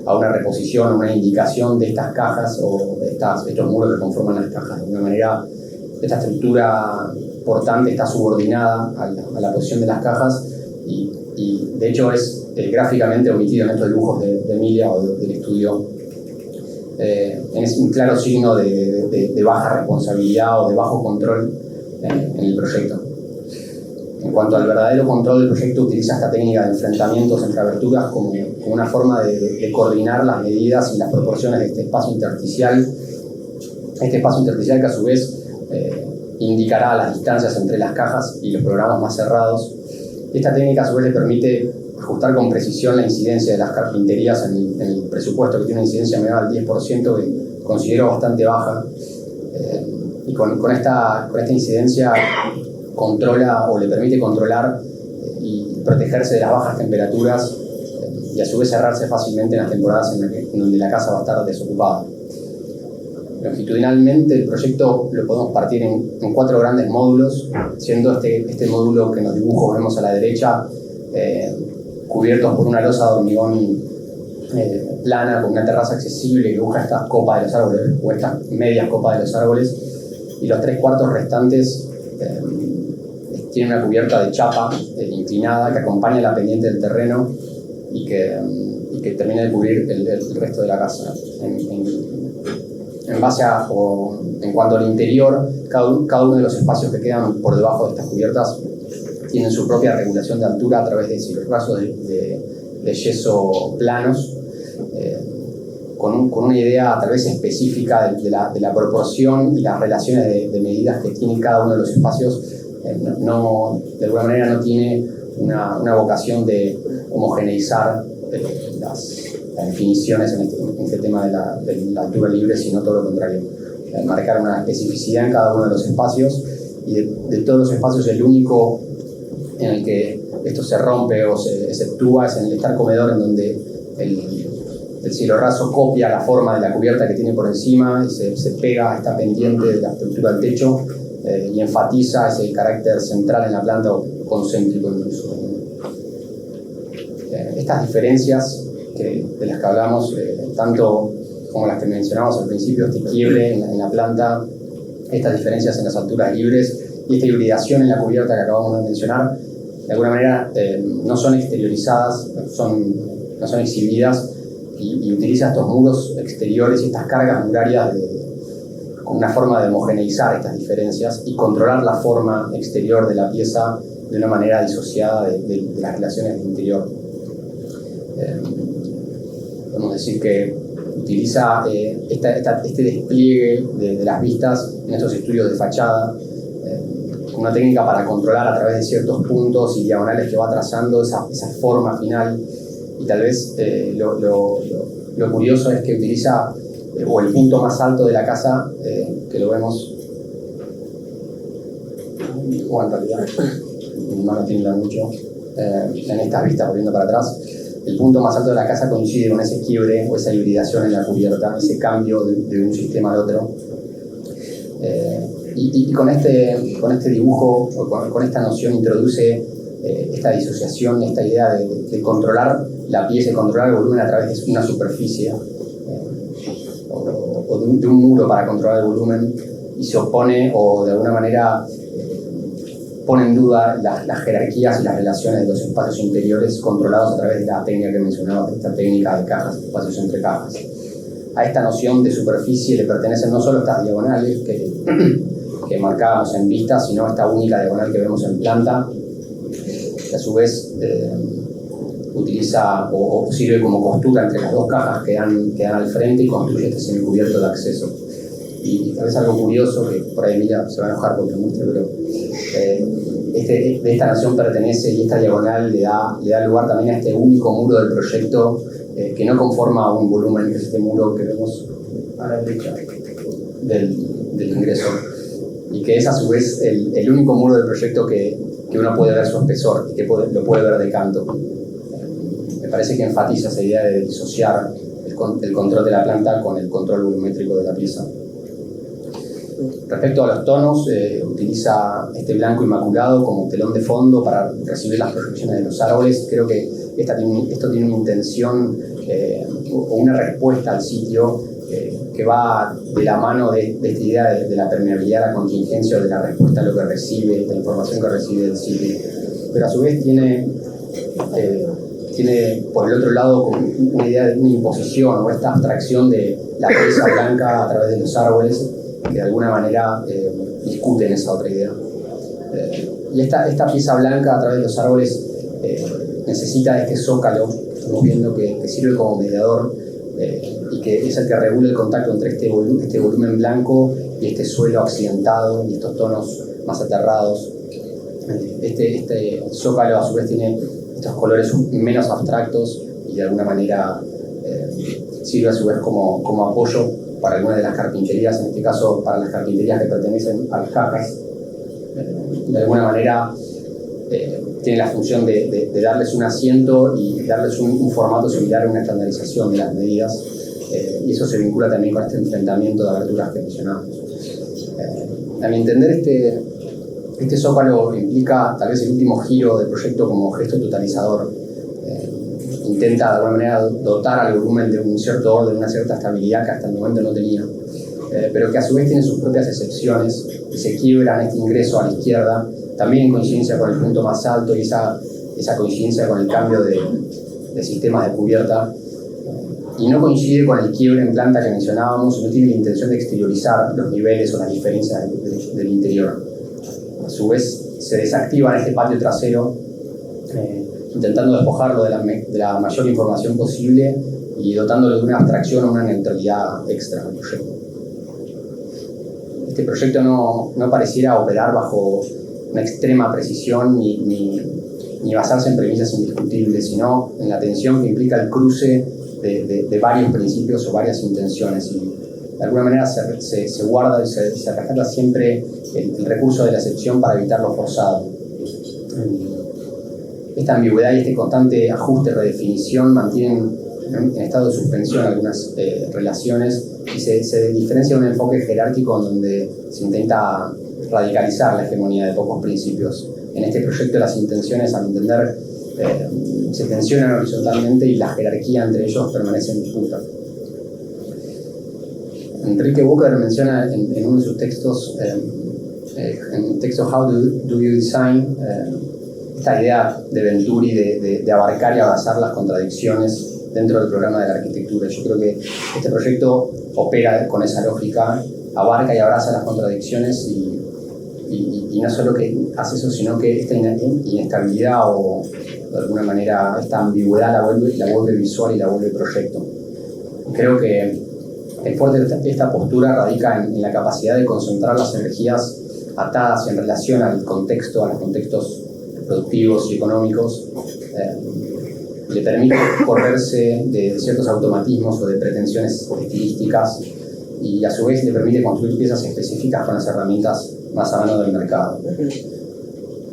a una reposición, a una indicación de estas cajas o de estos muros que conforman las cajas. De alguna manera, esta estructura portante está subordinada a la posición de las cajas y de hecho es gráficamente omitido en estos dibujos de Emilia o del estudio. Es un claro signo de baja responsabilidad o de bajo control en el proyecto. En cuanto al verdadero control del proyecto, utiliza esta técnica de enfrentamientos entre aberturas como una forma de coordinar las medidas y las proporciones de este espacio intersticial. Este espacio intersticial que a su vez indicará las distancias entre las cajas y los programas más cerrados. Esta técnica a su vez le permite ajustar con precisión la incidencia de las carpinterías en el presupuesto, que tiene una incidencia menor al 10%, que considero bastante baja. Y con esta incidencia controla o le permite controlar y protegerse de las bajas temperaturas y a su vez cerrarse fácilmente en las temporadas en donde la casa va a estar desocupada. Longitudinalmente el proyecto lo podemos partir en 4 grandes módulos, siendo este módulo que en los dibujos vemos a la derecha cubiertos por una losa de hormigón plana con una terraza accesible que busca estas copas de los árboles o estas medias copas de los árboles, y los 3/4 restantes tienen una cubierta de chapa inclinada que acompaña la pendiente del terreno y que termina de cubrir el resto de la casa. En base a, o en cuanto al interior, cada uno de los espacios que quedan por debajo de estas cubiertas tienen su propia regulación de altura a través de cielorrazos de yeso planos, con una idea tal vez específica de la proporción y las relaciones de medidas que tiene cada uno de los espacios. De alguna manera no tiene una vocación de homogeneizar las definiciones en este tema de la altura libre, sino todo lo contrario, marcar una especificidad en cada uno de los espacios, y de todos los espacios el único en el que esto se rompe o se exceptúa es en el estar comedor, en donde el cielorraso copia la forma de la cubierta que tiene por encima y se pega a esta pendiente de la estructura del techo y enfatiza ese carácter central en la planta o concéntrico incluso. Estas diferencias de las que hablamos, tanto como las que mencionamos al principio, este quiebre en la planta, estas diferencias en las alturas libres y esta hibridación en la cubierta que acabamos de mencionar, de alguna manera no son exteriorizadas, no son exhibidas, y utiliza estos muros exteriores y estas cargas murarias como una forma de homogeneizar estas diferencias y controlar la forma exterior de la pieza de una manera disociada de las relaciones del interior. Podemos decir que utiliza este despliegue de las vistas en estos estudios de fachada, una técnica para controlar a través de ciertos puntos y diagonales que va trazando esa forma final. Y tal vez lo curioso es que utiliza o el punto más alto de la casa, que lo vemos o en realidad no tiembla mucho en estas vistas volviendo para atrás. El punto más alto de la casa coincide con ese quiebre o esa hibridación en la cubierta, ese cambio de un sistema al otro. Y con este dibujo, o con esta noción, introduce esta disociación, esta idea de controlar la pieza y controlar el volumen a través de una superficie o de un muro para controlar el volumen, y se opone o de alguna manera pone en duda las jerarquías y las relaciones de los espacios interiores controlados a través de la técnica que mencionaba, esta técnica de cajas, espacios entre cajas. A esta noción de superficie le pertenecen no solo estas diagonales que marcábamos en vista, sino esta única diagonal que vemos en planta, que a su vez utiliza o sirve como costura entre las dos cajas que dan al frente y construye este semicubierto de acceso. Y tal vez algo curioso, que por ahí Emilia se va a enojar porque lo muestre, pero de esta nación pertenece, y esta diagonal le da lugar también a este único muro del proyecto que no conforma un volumen, que es este muro que vemos a la derecha del ingreso, y que es a su vez el único muro del proyecto que uno puede ver su espesor y que lo puede ver de canto. Me parece que enfatiza esa idea de disociar el control de la planta con el control volumétrico de la pieza. Respecto a los tonos, utiliza este blanco inmaculado como telón de fondo para recibir las proyecciones de los árboles. Creo que esto tiene una intención o una respuesta al sitio que que va de la mano de esta idea de la permeabilidad a la contingencia o de la respuesta a lo que recibe, la información que recibe del sitio. Pero a su vez tiene por el otro lado como una idea de una imposición o esta abstracción de la pieza blanca a través de los árboles que de alguna manera discuten esa otra idea. Y esta pieza blanca a través de los árboles necesita de este zócalo que estamos viendo que sirve como mediador y que es el que regula el contacto entre este volumen blanco y este suelo accidentado y estos tonos más aterrados. Este zócalo a su vez tiene estos colores menos abstractos y de alguna manera sirve a su vez como apoyo para algunas de las carpinterías, en este caso para las carpinterías que pertenecen a las cajas. De alguna manera tiene la función de darles un asiento y darles un formato similar a una estandarización de las medidas, y eso se vincula también con este enfrentamiento de aberturas que mencionamos. A mi entender, este zócalo implica tal vez el último giro del proyecto como gesto totalizador. Intenta de alguna manera dotar al volumen de un cierto orden, una cierta estabilidad que hasta el momento no tenía, pero que a su vez tiene sus propias excepciones y se quiebra en este ingreso a la izquierda, también en coincidencia con el punto más alto y esa coincidencia con el cambio de sistemas de cubierta, y no coincide con el quiebre en planta que mencionábamos, no tiene la intención de exteriorizar los niveles o las diferencias del interior. A su vez se desactiva en este patio trasero, intentando despojarlo de la mayor información posible y dotándolo de una abstracción o una neutralidad extra al proyecto. Este proyecto no pareciera operar bajo una extrema precisión ni basarse en premisas indiscutibles, sino en la tensión que implica el cruce de varios principios o varias intenciones, y de alguna manera se guarda y se rescata siempre el recurso de la excepción para evitar lo forzado. Esta ambigüedad y este constante ajuste, redefinición, mantienen en estado de suspensión algunas relaciones y se diferencia de un enfoque jerárquico en donde se intenta radicalizar la hegemonía de pocos principios. En este proyecto las intenciones, al entender, se tensionan horizontalmente y la jerarquía entre ellos permanece en disputa. Enrique Bucher menciona en uno de sus textos, en el texto How Do You Design, esta idea de Venturi de abarcar y abrazar las contradicciones dentro del programa de la arquitectura. Yo creo que este proyecto opera con esa lógica, abarca y abraza las contradicciones y no solo que hace eso, sino que esta inestabilidad o de alguna manera esta ambigüedad la vuelve visual y la vuelve proyecto. Creo que el fuerte de esta postura radica en la capacidad de concentrar las energías atadas en relación al contexto, a los contextos productivos y económicos. Le permite correrse de ciertos automatismos o de pretensiones estilísticas y a su vez le permite construir piezas específicas con las herramientas más a mano del mercado.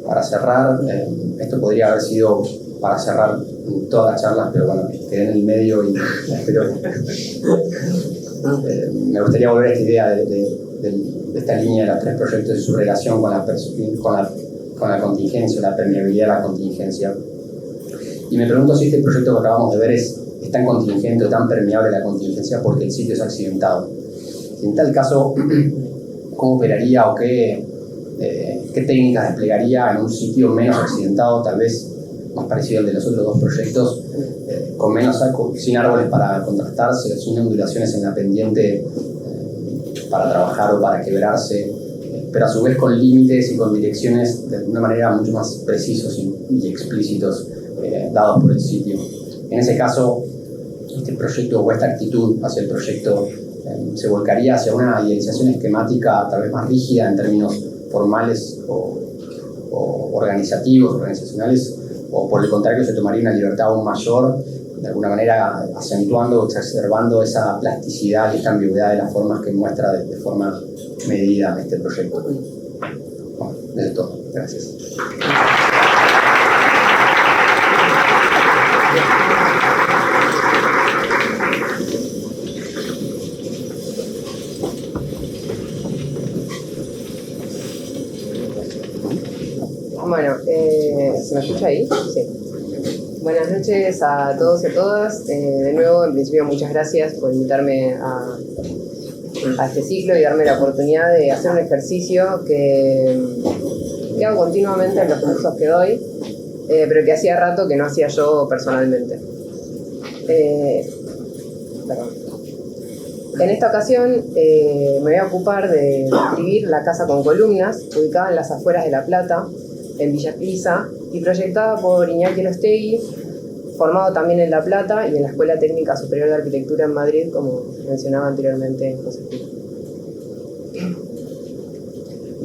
Para cerrar, esto podría haber sido para cerrar todas las charlas, pero bueno, quedé en el medio y espero. Me gustaría volver a esta idea de esta línea de los tres proyectos y su relación con la contingencia, la permeabilidad de la contingencia. Y me pregunto si este proyecto que acabamos de ver es tan contingente o tan permeable a la contingencia porque el sitio es accidentado. En tal caso, ¿cómo operaría o qué técnicas desplegaría en un sitio menos accidentado, tal vez más parecido al de los otros dos proyectos, con menos sin árboles para contrastarse, sin ondulaciones en la pendiente para trabajar o para quebrarse, pero a su vez con límites y con direcciones de alguna manera mucho más precisos y explícitos dados por el sitio? En ese caso, este proyecto o esta actitud hacia el proyecto se volcaría hacia una idealización esquemática tal vez más rígida en términos formales o organizacionales, o por el contrario se tomaría una libertad aún mayor, de alguna manera acentuando o exacerbando esa plasticidad y esta ambigüedad de las formas que muestra de forma medida este proyecto. Bueno, eso es todo. Gracias. Bueno, ¿se me escucha ahí? Sí. Buenas noches a todos y a todas. De nuevo, en principio, muchas gracias por invitarme a a este ciclo y darme la oportunidad de hacer un ejercicio que hago continuamente en los cursos que doy, pero que hacía rato que no hacía yo personalmente. En esta ocasión me voy a ocupar de describir la casa con columnas, ubicada en las afueras de La Plata, en Villa Crisá, y proyectada por Iñaki Elostegui, formado también en La Plata y en la Escuela Técnica Superior de Arquitectura en Madrid, como mencionaba anteriormente Josefina.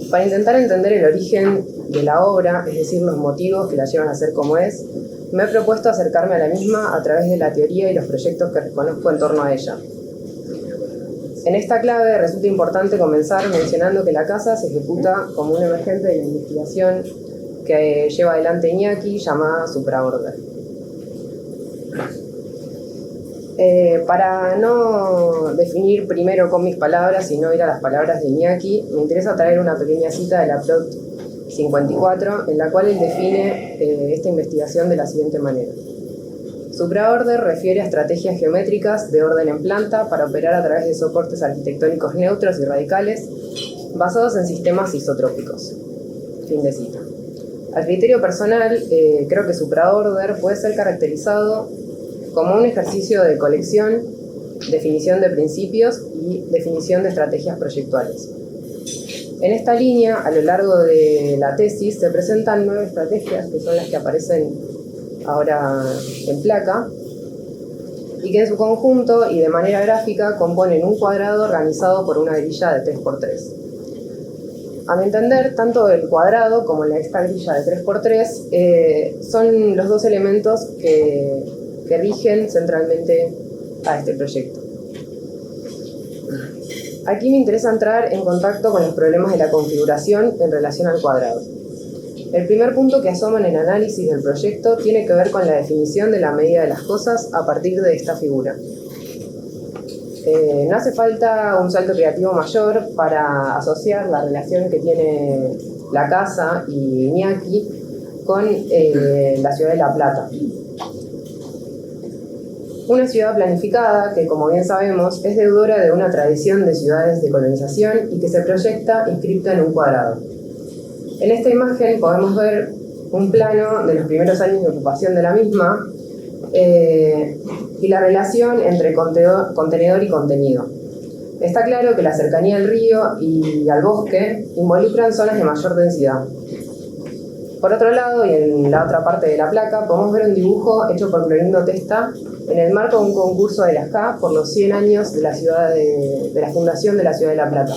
Para intentar entender el origen de la obra, es decir, los motivos que la llevan a ser como es, me he propuesto acercarme a la misma a través de la teoría y los proyectos que reconozco en torno a ella. En esta clave resulta importante comenzar mencionando que la casa se ejecuta como un emergente de la investigación que lleva adelante Iñaki, llamada Supraorder. Para no definir primero con mis palabras, sino ir a las palabras de Iñaki, me interesa traer una pequeña cita de la Plot 54, en la cual él define esta investigación de la siguiente manera. Supraorder refiere a estrategias geométricas de orden en planta para operar a través de soportes arquitectónicos neutros y radicales basados en sistemas isotrópicos. Fin de cita. A criterio personal, creo que Supraorder puede ser caracterizado como un ejercicio de colección, definición de principios y definición de estrategias proyectuales. En esta línea, a lo largo de la tesis, se presentan 9 estrategias, que son las que aparecen ahora en placa, y que en su conjunto y de manera gráfica componen un cuadrado organizado por una grilla de 3×3. A mi entender, tanto el cuadrado como esta grilla de 3×3 son los dos elementos que rigen centralmente a este proyecto. Aquí me interesa entrar en contacto con los problemas de la configuración en relación al cuadrado. El primer punto que asoma en el análisis del proyecto tiene que ver con la definición de la medida de las cosas a partir de esta figura. No hace falta un salto creativo mayor para asociar la relación que tiene la casa y Iñaki con la ciudad de La Plata. Una ciudad planificada que, como bien sabemos, es deudora de una tradición de ciudades de colonización y que se proyecta inscripta en un cuadrado. En esta imagen podemos ver un plano de los primeros años de ocupación de la misma y la relación entre contenedor y contenido. Está claro que la cercanía al río y al bosque involucran zonas de mayor densidad. Por otro lado, y en la otra parte de la placa, podemos ver un dibujo hecho por Clorindo Testa en el marco de un concurso de la SCA por los 100 años de la fundación de la ciudad de La Plata.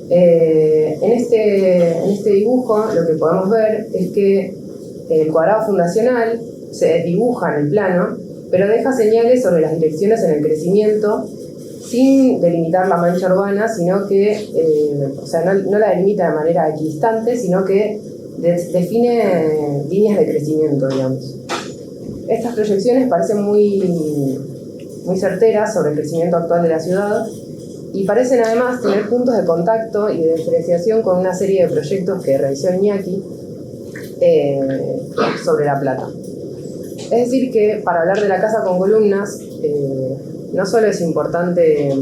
En este dibujo lo que podemos ver es que el cuadrado fundacional se dibuja en el plano, pero deja señales sobre las direcciones en el crecimiento sin delimitar la mancha urbana, sino que, no la delimita de manera equidistante, sino que define líneas de crecimiento, digamos. Estas proyecciones parecen muy certeras sobre el crecimiento actual de la ciudad y parecen además tener puntos de contacto y de diferenciación con una serie de proyectos que realizó Iñaki sobre La Plata. Es decir que para hablar de la casa con columnas, no solo es importante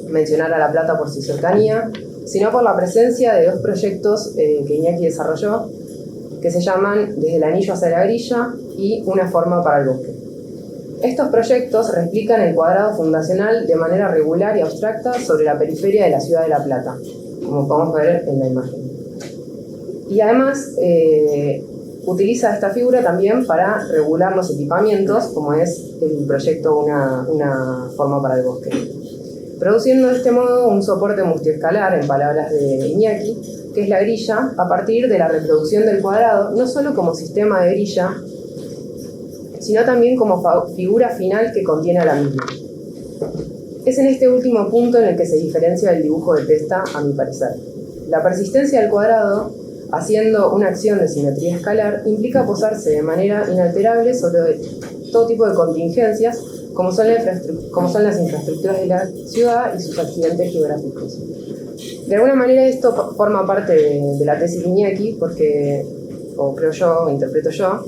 mencionar a La Plata por su cercanía, sino por la presencia de 2 proyectos que Iñaki desarrolló, que se llaman Desde el anillo hacia la grilla y Una forma para el bosque. Estos proyectos replican el cuadrado fundacional de manera regular y abstracta sobre la periferia de la ciudad de La Plata, como podemos ver en la imagen. Y además utiliza esta figura también para regular los equipamientos, como es el proyecto Una forma para el bosque, produciendo de este modo un soporte multiescalar, en palabras de Iñaki, que es la grilla, a partir de la reproducción del cuadrado, no solo como sistema de grilla, sino también como figura final que contiene a la misma. Es en este último punto en el que se diferencia el dibujo de Testa, a mi parecer. La persistencia del cuadrado, haciendo una acción de simetría escalar, implica posarse de manera inalterable sobre todo tipo de contingencias, como son las infraestructuras de la ciudad y sus accidentes geográficos. De alguna manera esto forma parte de la tesis de Iñaki, porque, o creo yo, o interpreto yo,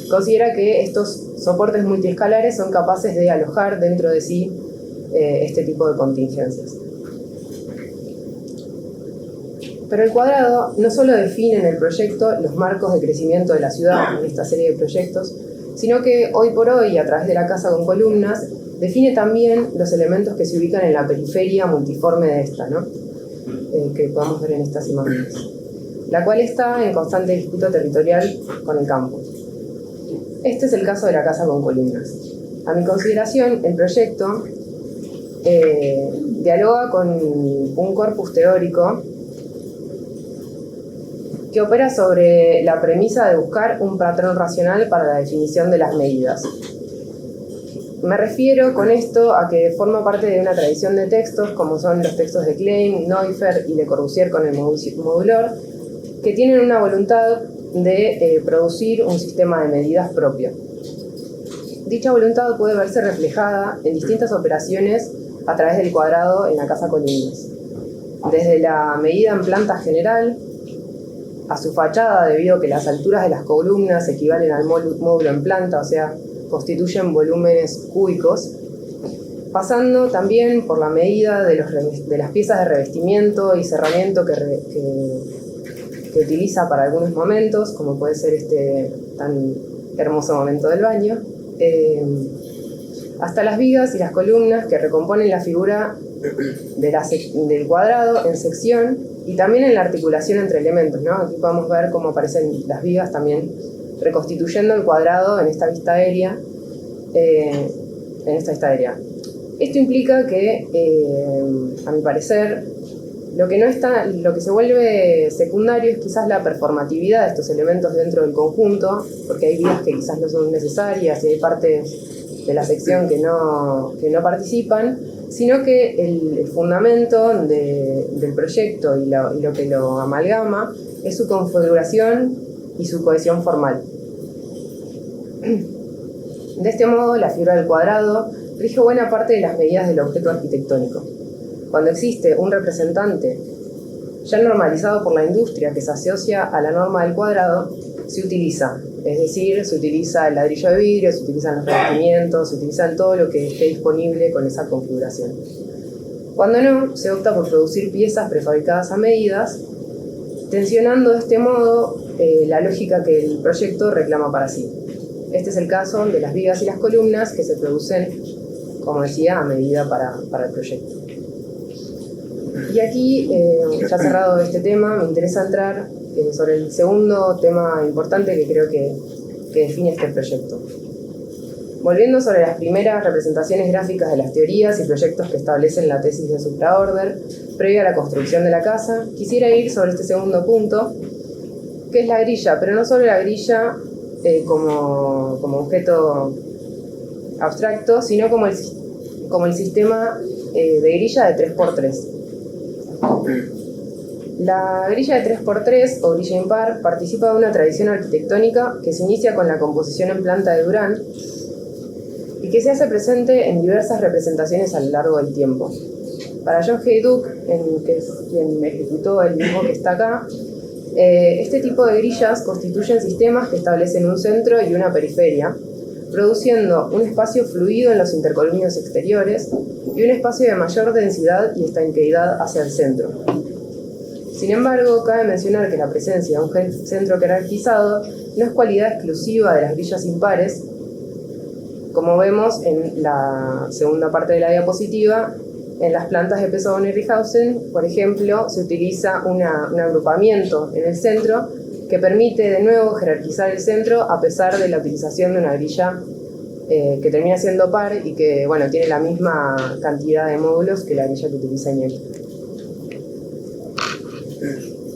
considera que estos soportes multiescalares son capaces de alojar dentro de sí este tipo de contingencias. Pero el cuadrado no solo define en el proyecto los marcos de crecimiento de la ciudad en esta serie de proyectos, sino que hoy por hoy, a través de la casa con columnas, define también los elementos que se ubican en la periferia multiforme de esta, ¿no? Que podemos ver en estas imágenes, la cual está en constante disputa territorial con el campo. Este es el caso de la casa con columnas. A mi consideración, el proyecto dialoga con un corpus teórico que opera sobre la premisa de buscar un patrón racional para la definición de las medidas. Me refiero con esto a que forma parte de una tradición de textos, como son los textos de Klein, Neuffer y Le Corbusier con el modulor, que tienen una voluntad de producir un sistema de medidas propio. Dicha voluntad puede verse reflejada en distintas operaciones a través del cuadrado en la casa columnas. Desde la medida en planta general, a su fachada, debido a que las alturas de las columnas equivalen al módulo en planta, o sea, constituyen volúmenes cúbicos, pasando también por la medida de las piezas de revestimiento y cerramiento que utiliza para algunos momentos, como puede ser este tan hermoso momento del baño, hasta las vigas y las columnas que recomponen la figura del cuadrado en sección y también en la articulación entre elementos, ¿no? Aquí podemos ver cómo aparecen las vigas también reconstituyendo el cuadrado en esta vista aérea. Esto implica que, a mi parecer, lo que se vuelve secundario es quizás la performatividad de estos elementos dentro del conjunto, porque hay vigas que quizás no son necesarias y hay partes de la sección que no participan, sino que el fundamento del proyecto y lo que lo amalgama es su configuración y su cohesión formal. De este modo, la figura del cuadrado rige buena parte de las medidas del objeto arquitectónico. Cuando existe un representante ya normalizado por la industria que se asocia a la norma del cuadrado, se utiliza. Es decir, se utiliza el ladrillo de vidrio, se utilizan los revestimientos, se utilizan todo lo que esté disponible con esa configuración. Cuando no, se opta por producir piezas prefabricadas a medidas, tensionando de este modo la lógica que el proyecto reclama para sí. Este es el caso de las vigas y las columnas que se producen, como decía, a medida para el proyecto. Y aquí, ya cerrado este tema, me interesa entrar sobre el segundo tema importante que creo que define este proyecto. Volviendo sobre las primeras representaciones gráficas de las teorías y proyectos que establecen la tesis de supraorder previa a la construcción de la casa, quisiera ir sobre este segundo punto, que es la grilla, pero no solo la grilla como objeto abstracto, sino como el sistema de grilla de 3x3. La grilla de 3x3 o grilla impar participa de una tradición arquitectónica que se inicia con la composición en planta de Durand y que se hace presente en diversas representaciones a lo largo del tiempo. Para John Hayduk, que es quien ejecutó el dibujo que está acá, este tipo de grillas constituyen sistemas que establecen un centro y una periferia, produciendo un espacio fluido en los intercolumnios exteriores y un espacio de mayor densidad y estanqueidad hacia el centro. Sin embargo, cabe mencionar que la presencia de un centro jerarquizado no es cualidad exclusiva de las grillas impares. Como vemos en la segunda parte de la diapositiva, en las plantas de Pessoa y Rihausen, por ejemplo, se utiliza un agrupamiento en el centro que permite de nuevo jerarquizar el centro a pesar de la utilización de una grilla que termina siendo par y que tiene la misma cantidad de módulos que la grilla que utiliza Iñaki.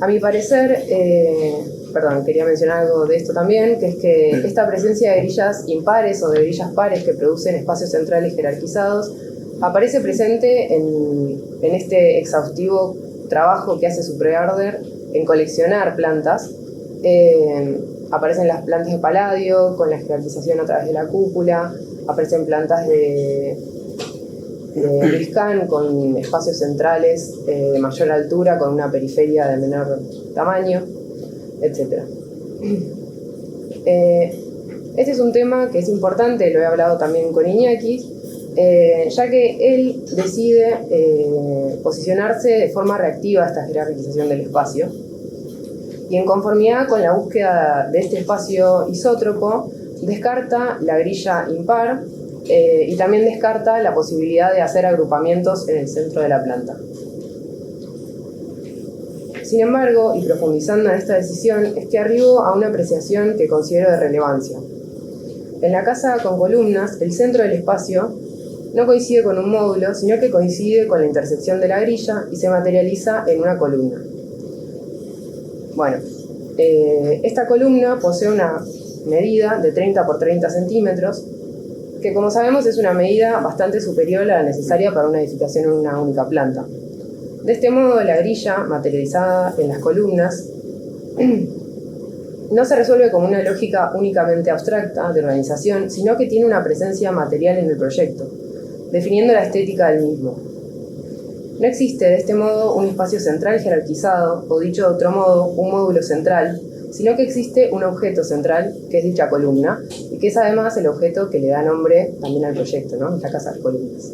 A mi parecer, quería mencionar algo de esto también, que es que esta presencia de grillas impares o de grillas pares que producen espacios centrales jerarquizados aparece presente en este exhaustivo trabajo que hace supraorder en coleccionar plantas. Aparecen las plantas de paladio con la jerarquización a través de la cúpula, aparecen plantas de Briscan con espacios centrales de mayor altura con una periferia de menor tamaño, etc. Este es un tema que es importante, lo he hablado también con Iñaki, ya que él decide posicionarse de forma reactiva a esta jerarquización del espacio. Y en conformidad con la búsqueda de este espacio isótropo, descarta la grilla impar y también descarta la posibilidad de hacer agrupamientos en el centro de la planta. Sin embargo, y profundizando en esta decisión, es que arribo a una apreciación que considero de relevancia. En la casa con columnas, el centro del espacio no coincide con un módulo, sino que coincide con la intersección de la grilla y se materializa en una columna. Bueno, esta columna posee una medida de 30 por 30 centímetros, que como sabemos es una medida bastante superior a la necesaria para una edificación en una única planta. De este modo, la grilla materializada en las columnas no se resuelve como una lógica únicamente abstracta de organización, sino que tiene una presencia material en el proyecto, definiendo la estética del mismo. No existe de este modo un espacio central jerarquizado, o dicho de otro modo, un módulo central, sino que existe un objeto central, que es dicha columna, y que es además el objeto que le da nombre también al proyecto, ¿no? La casa de columnas.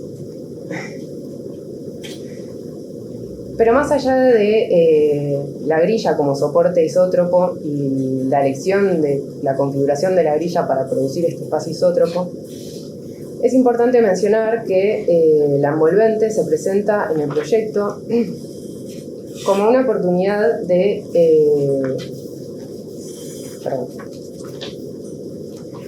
Pero más allá de la grilla como soporte isótropo y la elección de la configuración de la grilla para producir este espacio isótropo, es importante mencionar que la envolvente se presenta en el proyecto como una oportunidad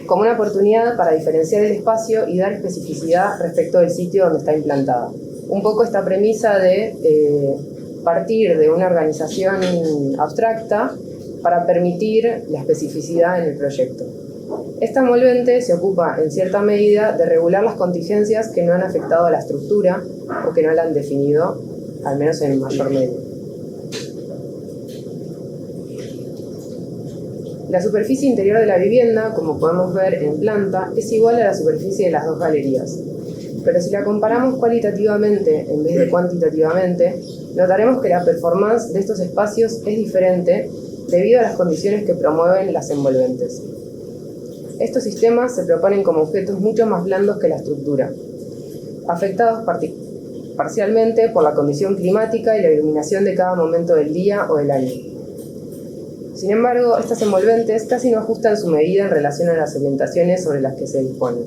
como una oportunidad para diferenciar el espacio y dar especificidad respecto del sitio donde está implantada. Un poco esta premisa de partir de una organización abstracta para permitir la especificidad en el proyecto. Esta envolvente se ocupa en cierta medida de regular las contingencias que no han afectado a la estructura o que no la han definido, al menos en mayor medida. La superficie interior de la vivienda, como podemos ver en planta, es igual a la superficie de las dos galerías. Pero si la comparamos cualitativamente en vez de cuantitativamente, notaremos que la performance de estos espacios es diferente debido a las condiciones que promueven las envolventes. Estos sistemas se proponen como objetos mucho más blandos que la estructura, afectados parcialmente por la condición climática y la iluminación de cada momento del día o del año. Sin embargo, estas envolventes casi no ajustan su medida en relación a las orientaciones sobre las que se disponen.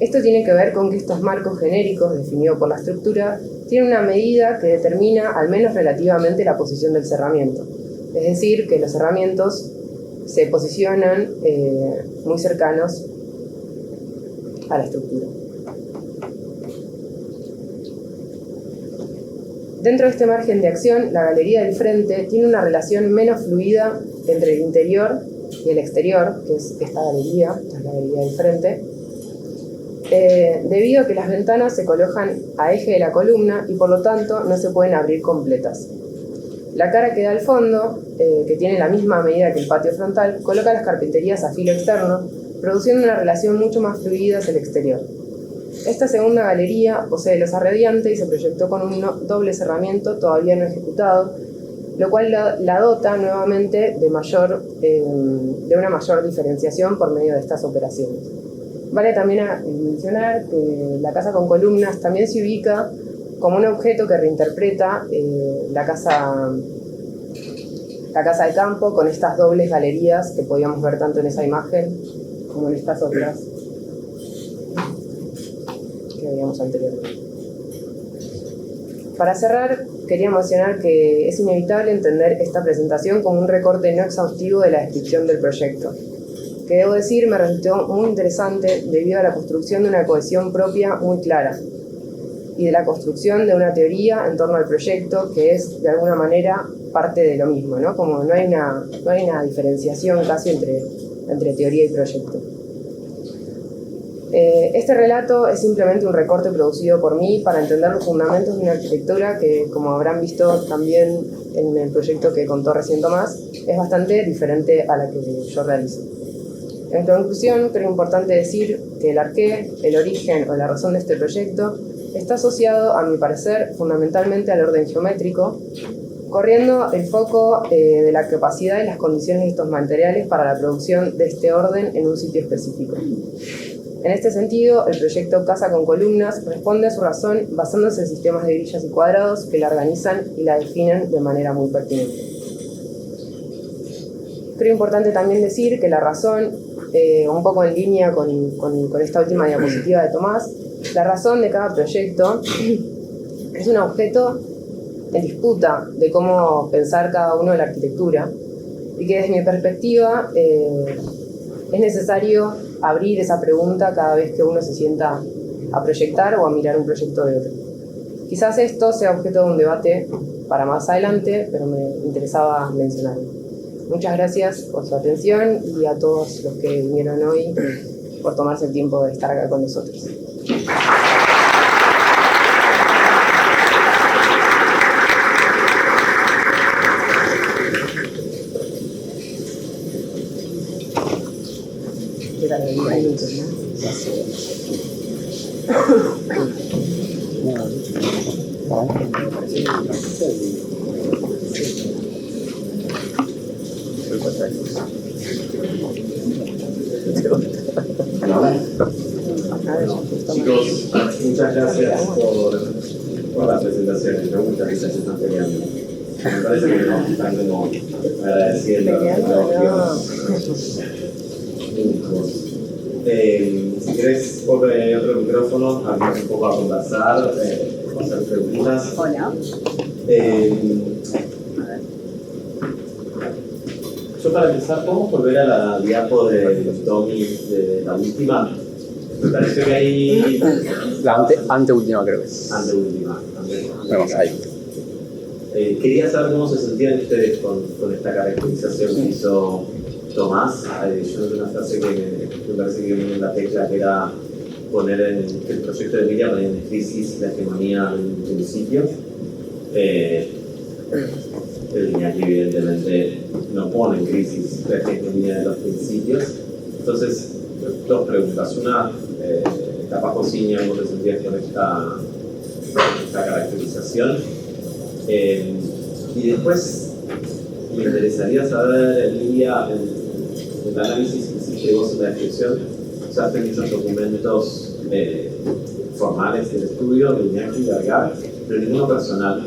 Esto tiene que ver con que estos marcos genéricos, definidos por la estructura, tienen una medida que determina, al menos relativamente, la posición del cerramiento. Es decir, que los cerramientos se posicionan muy cercanos a la estructura. Dentro de este margen de acción, la galería del frente tiene una relación menos fluida entre el interior y el exterior, que es esta galería, esta es la galería del frente, debido a que las ventanas se colocan a eje de la columna y por lo tanto no se pueden abrir completas. La cara que da al fondo, que tiene la misma medida que el patio frontal, coloca las carpinterías a filo externo, produciendo una relación mucho más fluida hacia el exterior. Esta segunda galería posee losa radiante y se proyectó con un doble cerramiento todavía no ejecutado, lo cual la dota nuevamente de una mayor diferenciación por medio de estas operaciones. Vale también mencionar que la casa con columnas también se ubica como un objeto que reinterpreta la casa de campo con estas dobles galerías que podíamos ver tanto en esa imagen como en estas otras que veíamos anteriormente. Para cerrar, quería mencionar que es inevitable entender esta presentación como un recorte no exhaustivo de la descripción del proyecto, que debo decir me resultó muy interesante debido a la construcción de una cohesión propia muy clara y de la construcción de una teoría en torno al proyecto que es de alguna manera parte de lo mismo, ¿no? Como no hay una diferenciación casi entre teoría y proyecto. Este relato es simplemente un recorte producido por mí para entender los fundamentos de una arquitectura que, como habrán visto también en el proyecto que contó recién Tomás, es bastante diferente a la que yo realizo. En conclusión, creo importante decir que el arqué, el origen o la razón de este proyecto, está asociado, a mi parecer, fundamentalmente al orden geométrico, corriendo el foco de la capacidad y las condiciones de estos materiales para la producción de este orden en un sitio específico. En este sentido, el proyecto Casa con Columnas responde a su razón basándose en sistemas de grillas y cuadrados que la organizan y la definen de manera muy pertinente. Creo importante también decir que la razón, un poco en línea con esta última diapositiva de Tomás, la razón de cada proyecto es un objeto en disputa de cómo pensar cada uno de la arquitectura y que desde mi perspectiva es necesario abrir esa pregunta cada vez que uno se sienta a proyectar o a mirar un proyecto de otro. Quizás esto sea objeto de un debate para más adelante, pero me interesaba mencionarlo. Muchas gracias por su atención y a todos los que vinieron hoy por tomarse el tiempo de estar acá con nosotros. Chicos, muchas gracias por la presentación. Me gusta que se están peleando. Me parece que nos están como agradeciendo. Si querés, por otro micrófono, abrimos un poco a conversar, hacer preguntas. Hola. Yo para empezar, ¿podemos volver a la diapo de los Tommy de la última? Me pareció que ahí... La anteúltima creo que es. Anteúltima. Vamos, ahí. Quería saber cómo se sentían ustedes con esta caracterización que hizo Tomás. Yo noté una frase que me parece que viene en la tecla, que era poner que el proyecto de Emilia ponía en crisis la hegemonía del principio. El Iñaki evidentemente no pone en crisis la hegemonía de los principios. Entonces, dos preguntas. Una, capaz Cociña, ¿cómo te sentías con esta caracterización? Y después me interesaría saber, Lidia, el análisis que hiciste vos en la descripción, usaste muchos documentos formales del estudio de Iñaki y Vergara, pero ninguno personal,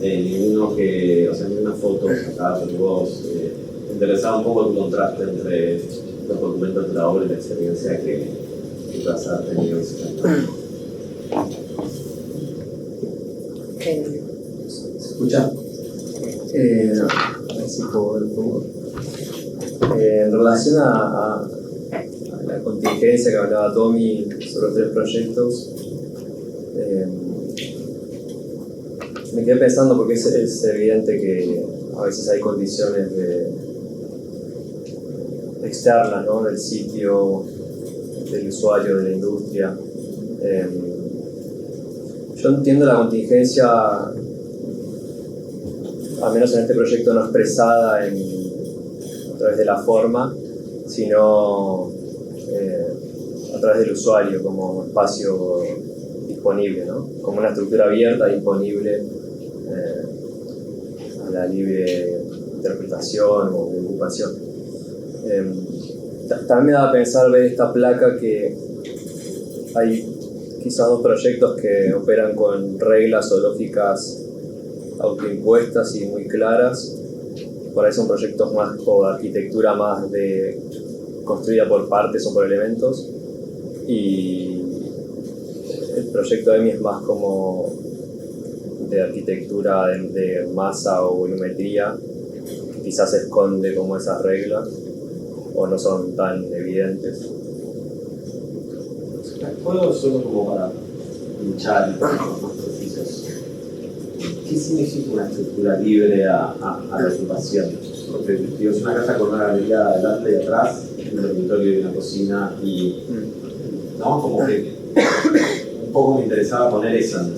ninguna foto sacada por vos. Me interesaba un poco el contraste entre los documentos de la obra y la experiencia que vas a tener en ese momento. ¿Se escucha? A ver si puedo ver un poco. En relación a la contingencia que hablaba Tommy sobre los 3 proyectos, me quedé pensando porque es evidente que a veces hay condiciones externas, ¿no? Del sitio, del usuario, de la industria. Yo entiendo la contingencia, al menos en este proyecto, no expresada a través de la forma, sino a través del usuario como espacio disponible, ¿no? Como una estructura abierta, disponible a la libre interpretación o ocupación. También me da a pensar ver esta placa que hay quizás 2 proyectos que operan con reglas o lógicas autoimpuestas y muy claras. Por ahí son proyectos más o de arquitectura más construida por partes o por elementos, y el proyecto de EMI es más como de arquitectura de masa o volumetría, que quizás esconde como esas reglas o no son tan evidentes. ¿Puedo solo como para hinchar y para más precisos? ¿Qué significa una estructura libre a la ocupación? Porque digo, es una casa con una galería adelante y atrás, un dormitorio y una cocina, y ¿no? Como que un poco me interesaba poner eso en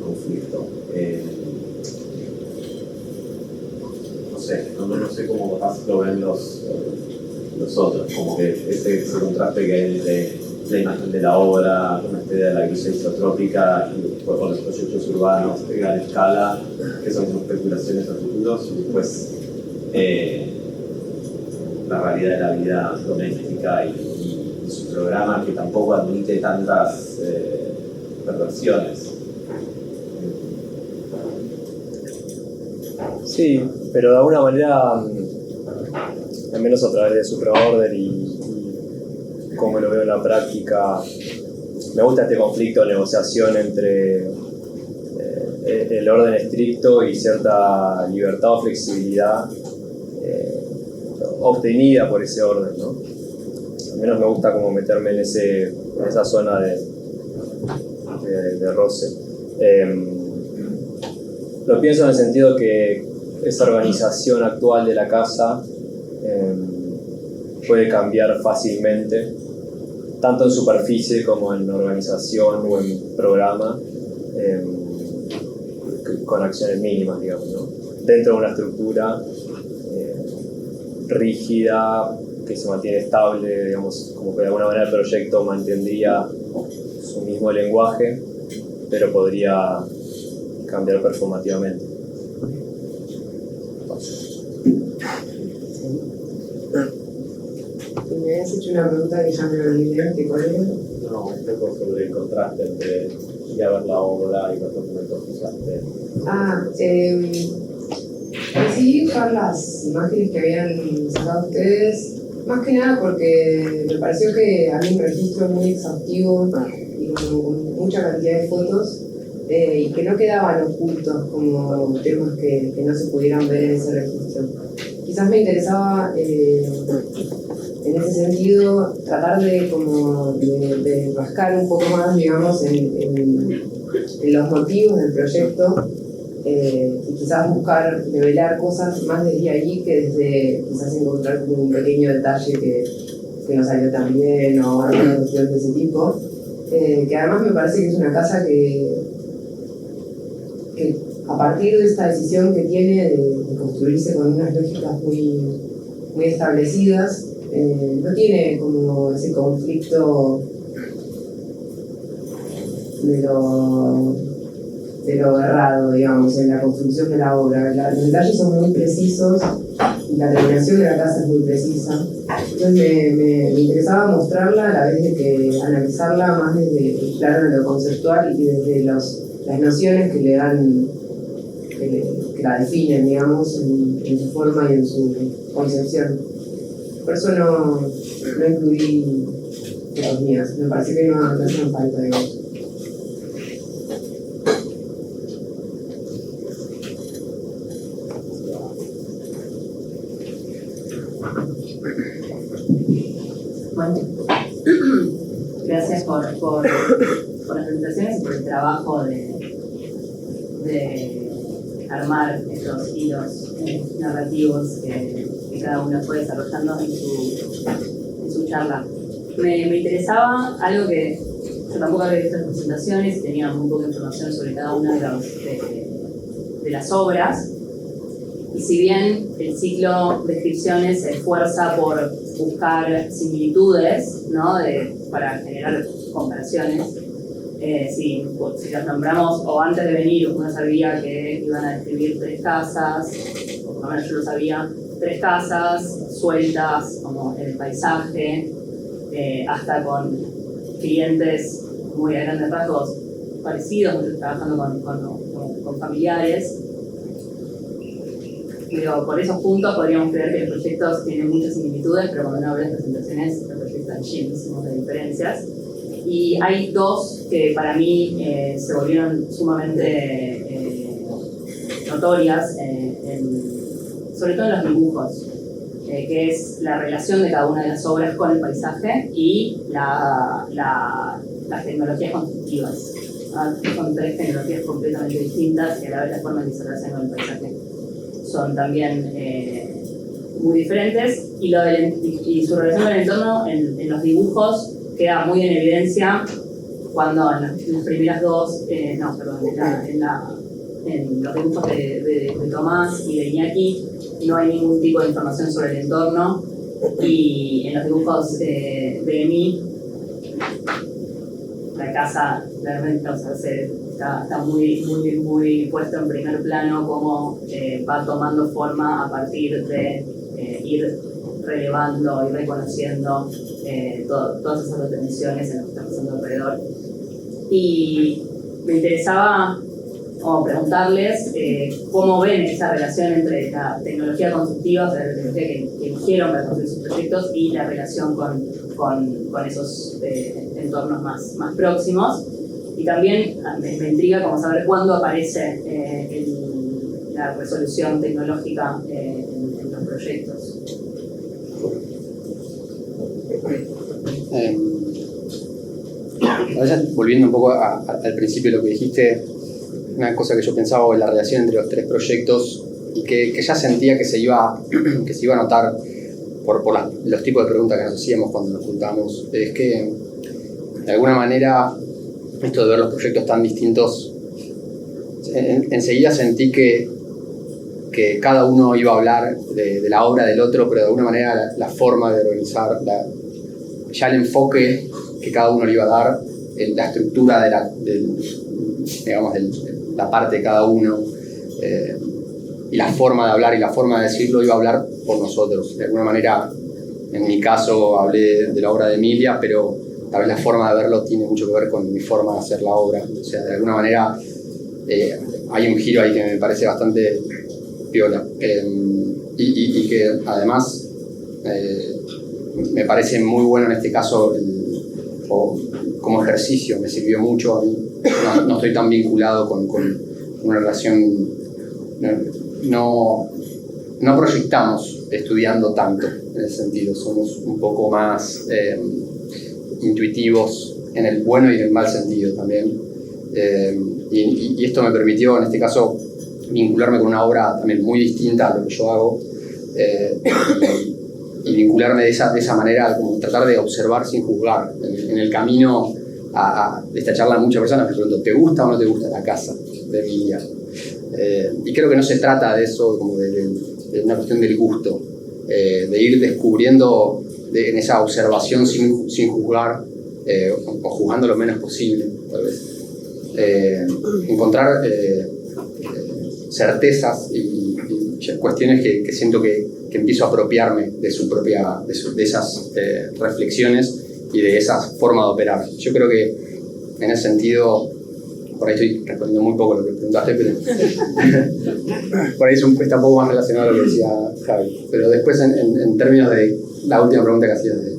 conflicto. No sé cómo lo ven los otros, como que ese contraste que hay entre la imagen de la obra, una idea de la grilla isotrópica y con los proyectos urbanos de gran escala, que son como especulaciones a futuros, y después la realidad de la vida doméstica y sus programa que tampoco admite tantas perversiones. Sí, pero de alguna manera, al menos a través de Supraorder y cómo lo veo en la práctica, me gusta este conflicto de negociación entre el orden estricto y cierta libertad o flexibilidad obtenida por ese orden, ¿no? Al menos me gusta como meterme en esa zona de roce. Lo pienso en el sentido que esa organización actual de la casa puede cambiar fácilmente, tanto en superficie como en organización o en programa, con acciones mínimas, digamos, ¿no? Dentro de una estructura rígida, que se mantiene estable, digamos, como que de alguna manera el proyecto mantendría su mismo lenguaje, pero podría cambiar performativamente. Me habías hecho una pregunta que ya me olvidé, ¿qué cuál era? No, un poco sobre el contraste entre ir a ver la obra y los documentos que usaste. Decidí usar las imágenes que habían sacado ustedes, más que nada porque me pareció que había un registro muy exhaustivo y con mucha cantidad de fotos y que no quedaban ocultos como temas que no se pudieran ver en ese registro. Quizás me interesaba en ese sentido tratar de rascar un poco más, digamos, en los motivos del proyecto y quizás buscar develar cosas más desde allí que desde quizás encontrar como un pequeño detalle que no salió tan bien o alguna cuestión de ese tipo, que además me parece que es una casa que a partir de esta decisión que tiene de construirse con unas lógicas muy establecidas, no tiene como ese conflicto de lo errado, digamos, en la construcción de la obra. Los detalles son muy precisos y la terminación de la casa es muy precisa. Entonces me interesaba mostrarla a la vez de que analizarla más desde el plano de lo conceptual y desde las nociones que le dan, que la definen, digamos, en su forma y en su concepción. Por eso no incluí las mías. Me parece que no hacen falta, digamos. Bueno, gracias por las presentaciones y por el trabajo de armar estos hilos narrativos que cada uno fue desarrollando en su charla. Me interesaba algo que yo tampoco había visto en las presentaciones y tenía muy poca información sobre cada una de las obras. Y si bien el ciclo de descripciones se esfuerza por buscar similitudes, ¿no? Para generar comparaciones, si las nombramos, o antes de venir uno sabía que iban a describir 3 casas, o por lo menos yo lo sabía, 3 casas sueltas, como el paisaje, hasta con clientes muy a grandes rasgos parecidos, muchos trabajando con familiares. Digo, por esos puntos podríamos creer que los proyectos tienen muchas similitudes, pero cuando uno ve las presentaciones, los proyectos están llenísimos de diferencias. Y hay 2 que para mí se volvieron sumamente notorias, sobre todo en los dibujos, que es la relación de cada una de las obras con el paisaje y las tecnologías constructivas. Son 3 tecnologías completamente distintas y a la vez la forma en que se relacionan con el paisaje son también muy diferentes, y su relación con el entorno en los dibujos queda muy en evidencia cuando en las primeras 2, en los dibujos de Tomás y de Iñaki no hay ningún tipo de información sobre el entorno, y en los dibujos de Emi la casa realmente, o sea, está muy puesto en primer plano cómo va tomando forma a partir de ir relevando y reconociendo todas esas dos dimensiones en lo que está pasando alrededor. Y me interesaba como preguntarles cómo ven esa relación entre la tecnología constructiva, o sea, la tecnología que eligieron para construir sus proyectos, y la relación con esos entornos más próximos. Y también me intriga como saber cuándo aparece la resolución tecnológica en los proyectos. Volviendo un poco al principio de lo que dijiste, una cosa que yo pensaba en la relación entre los tres proyectos y que ya sentía que se iba a notar por los tipos de preguntas que nos hacíamos cuando nos juntamos, es que de alguna manera esto de ver los proyectos tan distintos, enseguida sentí que cada uno iba a hablar de la obra del otro, pero de alguna manera la forma de organizar, ya el enfoque que cada uno le iba a dar, la estructura de la parte de cada uno, y la forma de hablar y la forma de decirlo iba a hablar por nosotros. De alguna manera, en mi caso hablé de la obra de Emilia, pero tal vez la forma de verlo tiene mucho que ver con mi forma de hacer la obra. O sea, de alguna manera hay un giro ahí que me parece bastante piola, y que además me parece muy bueno en este caso como ejercicio, me sirvió mucho a mí. No estoy tan vinculado con una relación, no proyectamos estudiando tanto en ese sentido, somos un poco más intuitivos en el bueno y en el mal sentido también, y esto me permitió en este caso vincularme con una obra también muy distinta a lo que yo hago, y vincularme de esa manera, como tratar de observar sin juzgar. En el camino a esta charla muchas personas me preguntan, ¿te gusta o no te gusta la casa de Emilia? Y creo que no se trata de eso, como de una cuestión del gusto, de ir descubriendo en esa observación sin juzgar, o juzgando lo menos posible, tal vez. Encontrar certezas y cuestiones que siento que empiezo a apropiarme de esas reflexiones y de esa forma de operar. Yo creo que en ese sentido, por ahí estoy respondiendo muy poco a lo que preguntaste, pero por ahí está un poco más relacionado a lo que decía Javi. Pero después en términos de la última pregunta que hacías de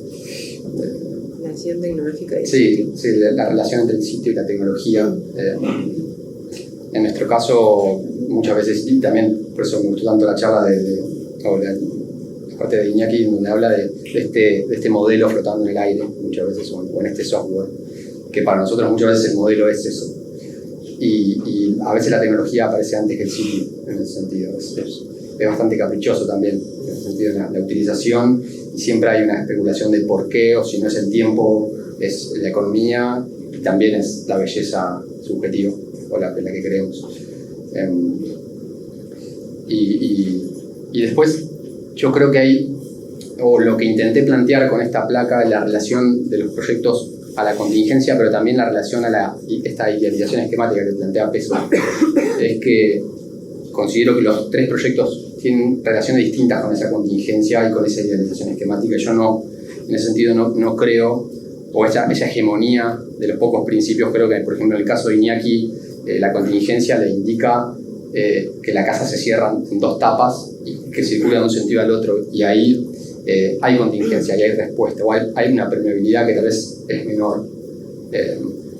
la acción tecnológica. Sí, la relación entre el sitio y la tecnología. En nuestro caso, muchas veces, y también por eso me gustó tanto la charla la parte de Iñaki, donde habla de este modelo flotando en el aire, muchas veces, o en este software, que para nosotros muchas veces el modelo es eso. Y a veces la tecnología aparece antes que el sitio, en ese sentido. Es bastante caprichoso también, en el sentido de la utilización, y siempre hay una especulación de por qué, o si no es el tiempo, es la economía, y también es la belleza subjetiva, o la que queremos. Y después, yo creo que hay, o lo que intenté plantear con esta placa, la relación de los proyectos a la contingencia, pero también la relación a esta idealización esquemática que plantea Peso, es que considero que los tres proyectos tienen relaciones distintas con esa contingencia y con esa idealización esquemática. Yo no, en ese sentido, no creo, o esa hegemonía de los pocos principios, creo que, por ejemplo, en el caso de Iñaki, la contingencia le indica que la casa se cierra en dos tapas y que circula de un sentido al otro, y ahí hay contingencia y hay respuesta, o hay una permeabilidad que tal vez es menor,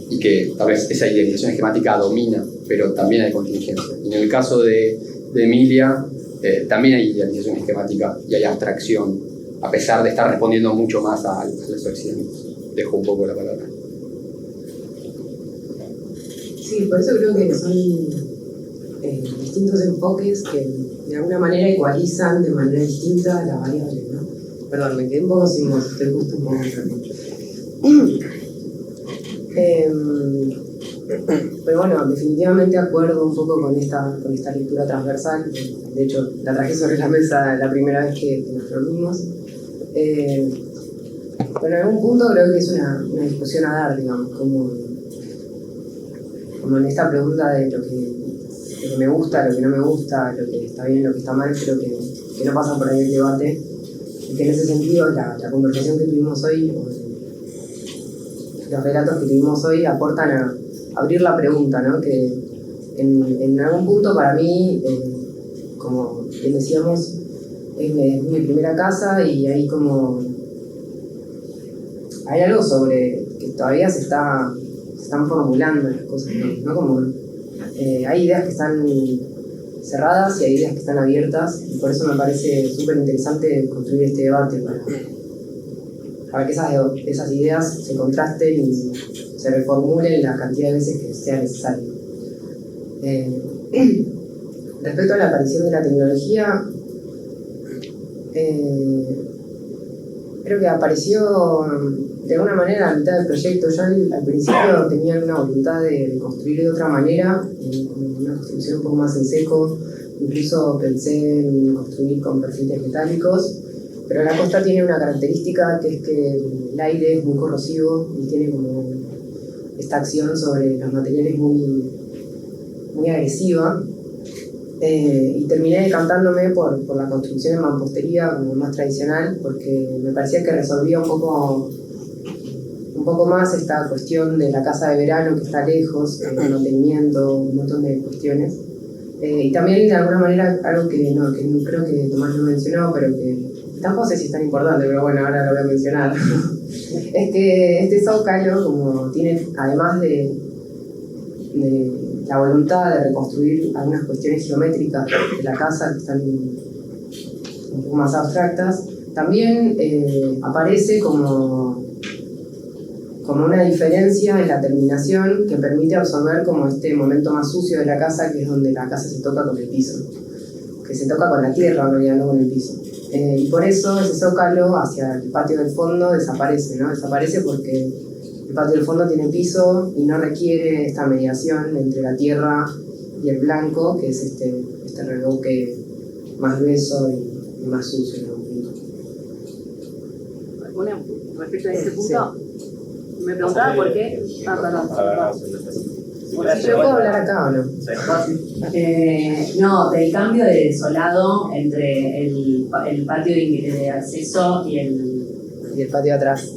y que tal vez esa idealización esquemática domina, pero también hay contingencia. Y en el caso de Emilia, también hay idealización esquemática y hay abstracción, a pesar de estar respondiendo mucho más a los accidentes. Dejo un poco la palabra. Sí, por eso creo que son distintos enfoques que de alguna manera igualizan de manera distinta las variables, ¿no? Perdón, me quedé un poco sin voz, estoy justo un poco enfermo. Pero bueno, definitivamente acuerdo un poco con esta lectura transversal. De hecho, la traje sobre la mesa la primera vez que nos reunimos. Pero en algún punto creo que es una discusión a dar, digamos, como en esta pregunta de lo que me gusta, lo que no me gusta, lo que está bien, lo que está mal. Creo que no pasa por ahí el debate. que en ese sentido la conversación que tuvimos hoy, los relatos que tuvimos hoy aportan a abrir la pregunta, ¿no? Que en algún punto para mí, como bien decíamos, es mi primera casa y hay algo sobre que todavía se están formulando las cosas, ¿no? Como hay ideas que están cerradas y hay ideas que están abiertas, y por eso me parece súper interesante construir este debate para que esas ideas se contrasten y se reformulen la cantidad de veces que sea necesario. Respecto a la aparición de la tecnología, creo que apareció de alguna manera a la mitad del proyecto. Yo al principio tenía alguna voluntad de construir de otra manera, como una construcción un poco más en seco. Incluso pensé en construir con perfiles metálicos, pero la costa tiene una característica, que es que el aire es muy corrosivo y tiene como esta acción sobre los materiales muy agresiva. Y terminé decantándome por la construcción en mampostería como más tradicional, porque me parecía que resolvía un poco más esta cuestión de la casa de verano que está lejos, el mantenimiento, un montón de cuestiones. Y también de alguna manera algo que no creo que Tomás no mencionó, pero que tampoco sé si es tan importante, pero bueno, ahora lo voy a mencionar. Es que este zócalo, como tiene, además de la voluntad de reconstruir algunas cuestiones geométricas de la casa que están un poco más abstractas, también aparece como una diferencia en la terminación que permite absorber como este momento más sucio de la casa, que es donde la casa se toca con el piso, que se toca con la tierra en realidad, no con el piso. Y por eso ese zócalo hacia el patio del fondo desaparece, ¿no? Desaparece porque el patio del fondo tiene piso y no requiere esta mediación entre la tierra y el blanco, que es este revoque más grueso y más sucio, ¿no? Respecto a este punto, sí. Me preguntaba por qué. Perdón. Si yo puedo hablar acá o no. No, del cambio de solado entre el patio de acceso y el patio de atrás.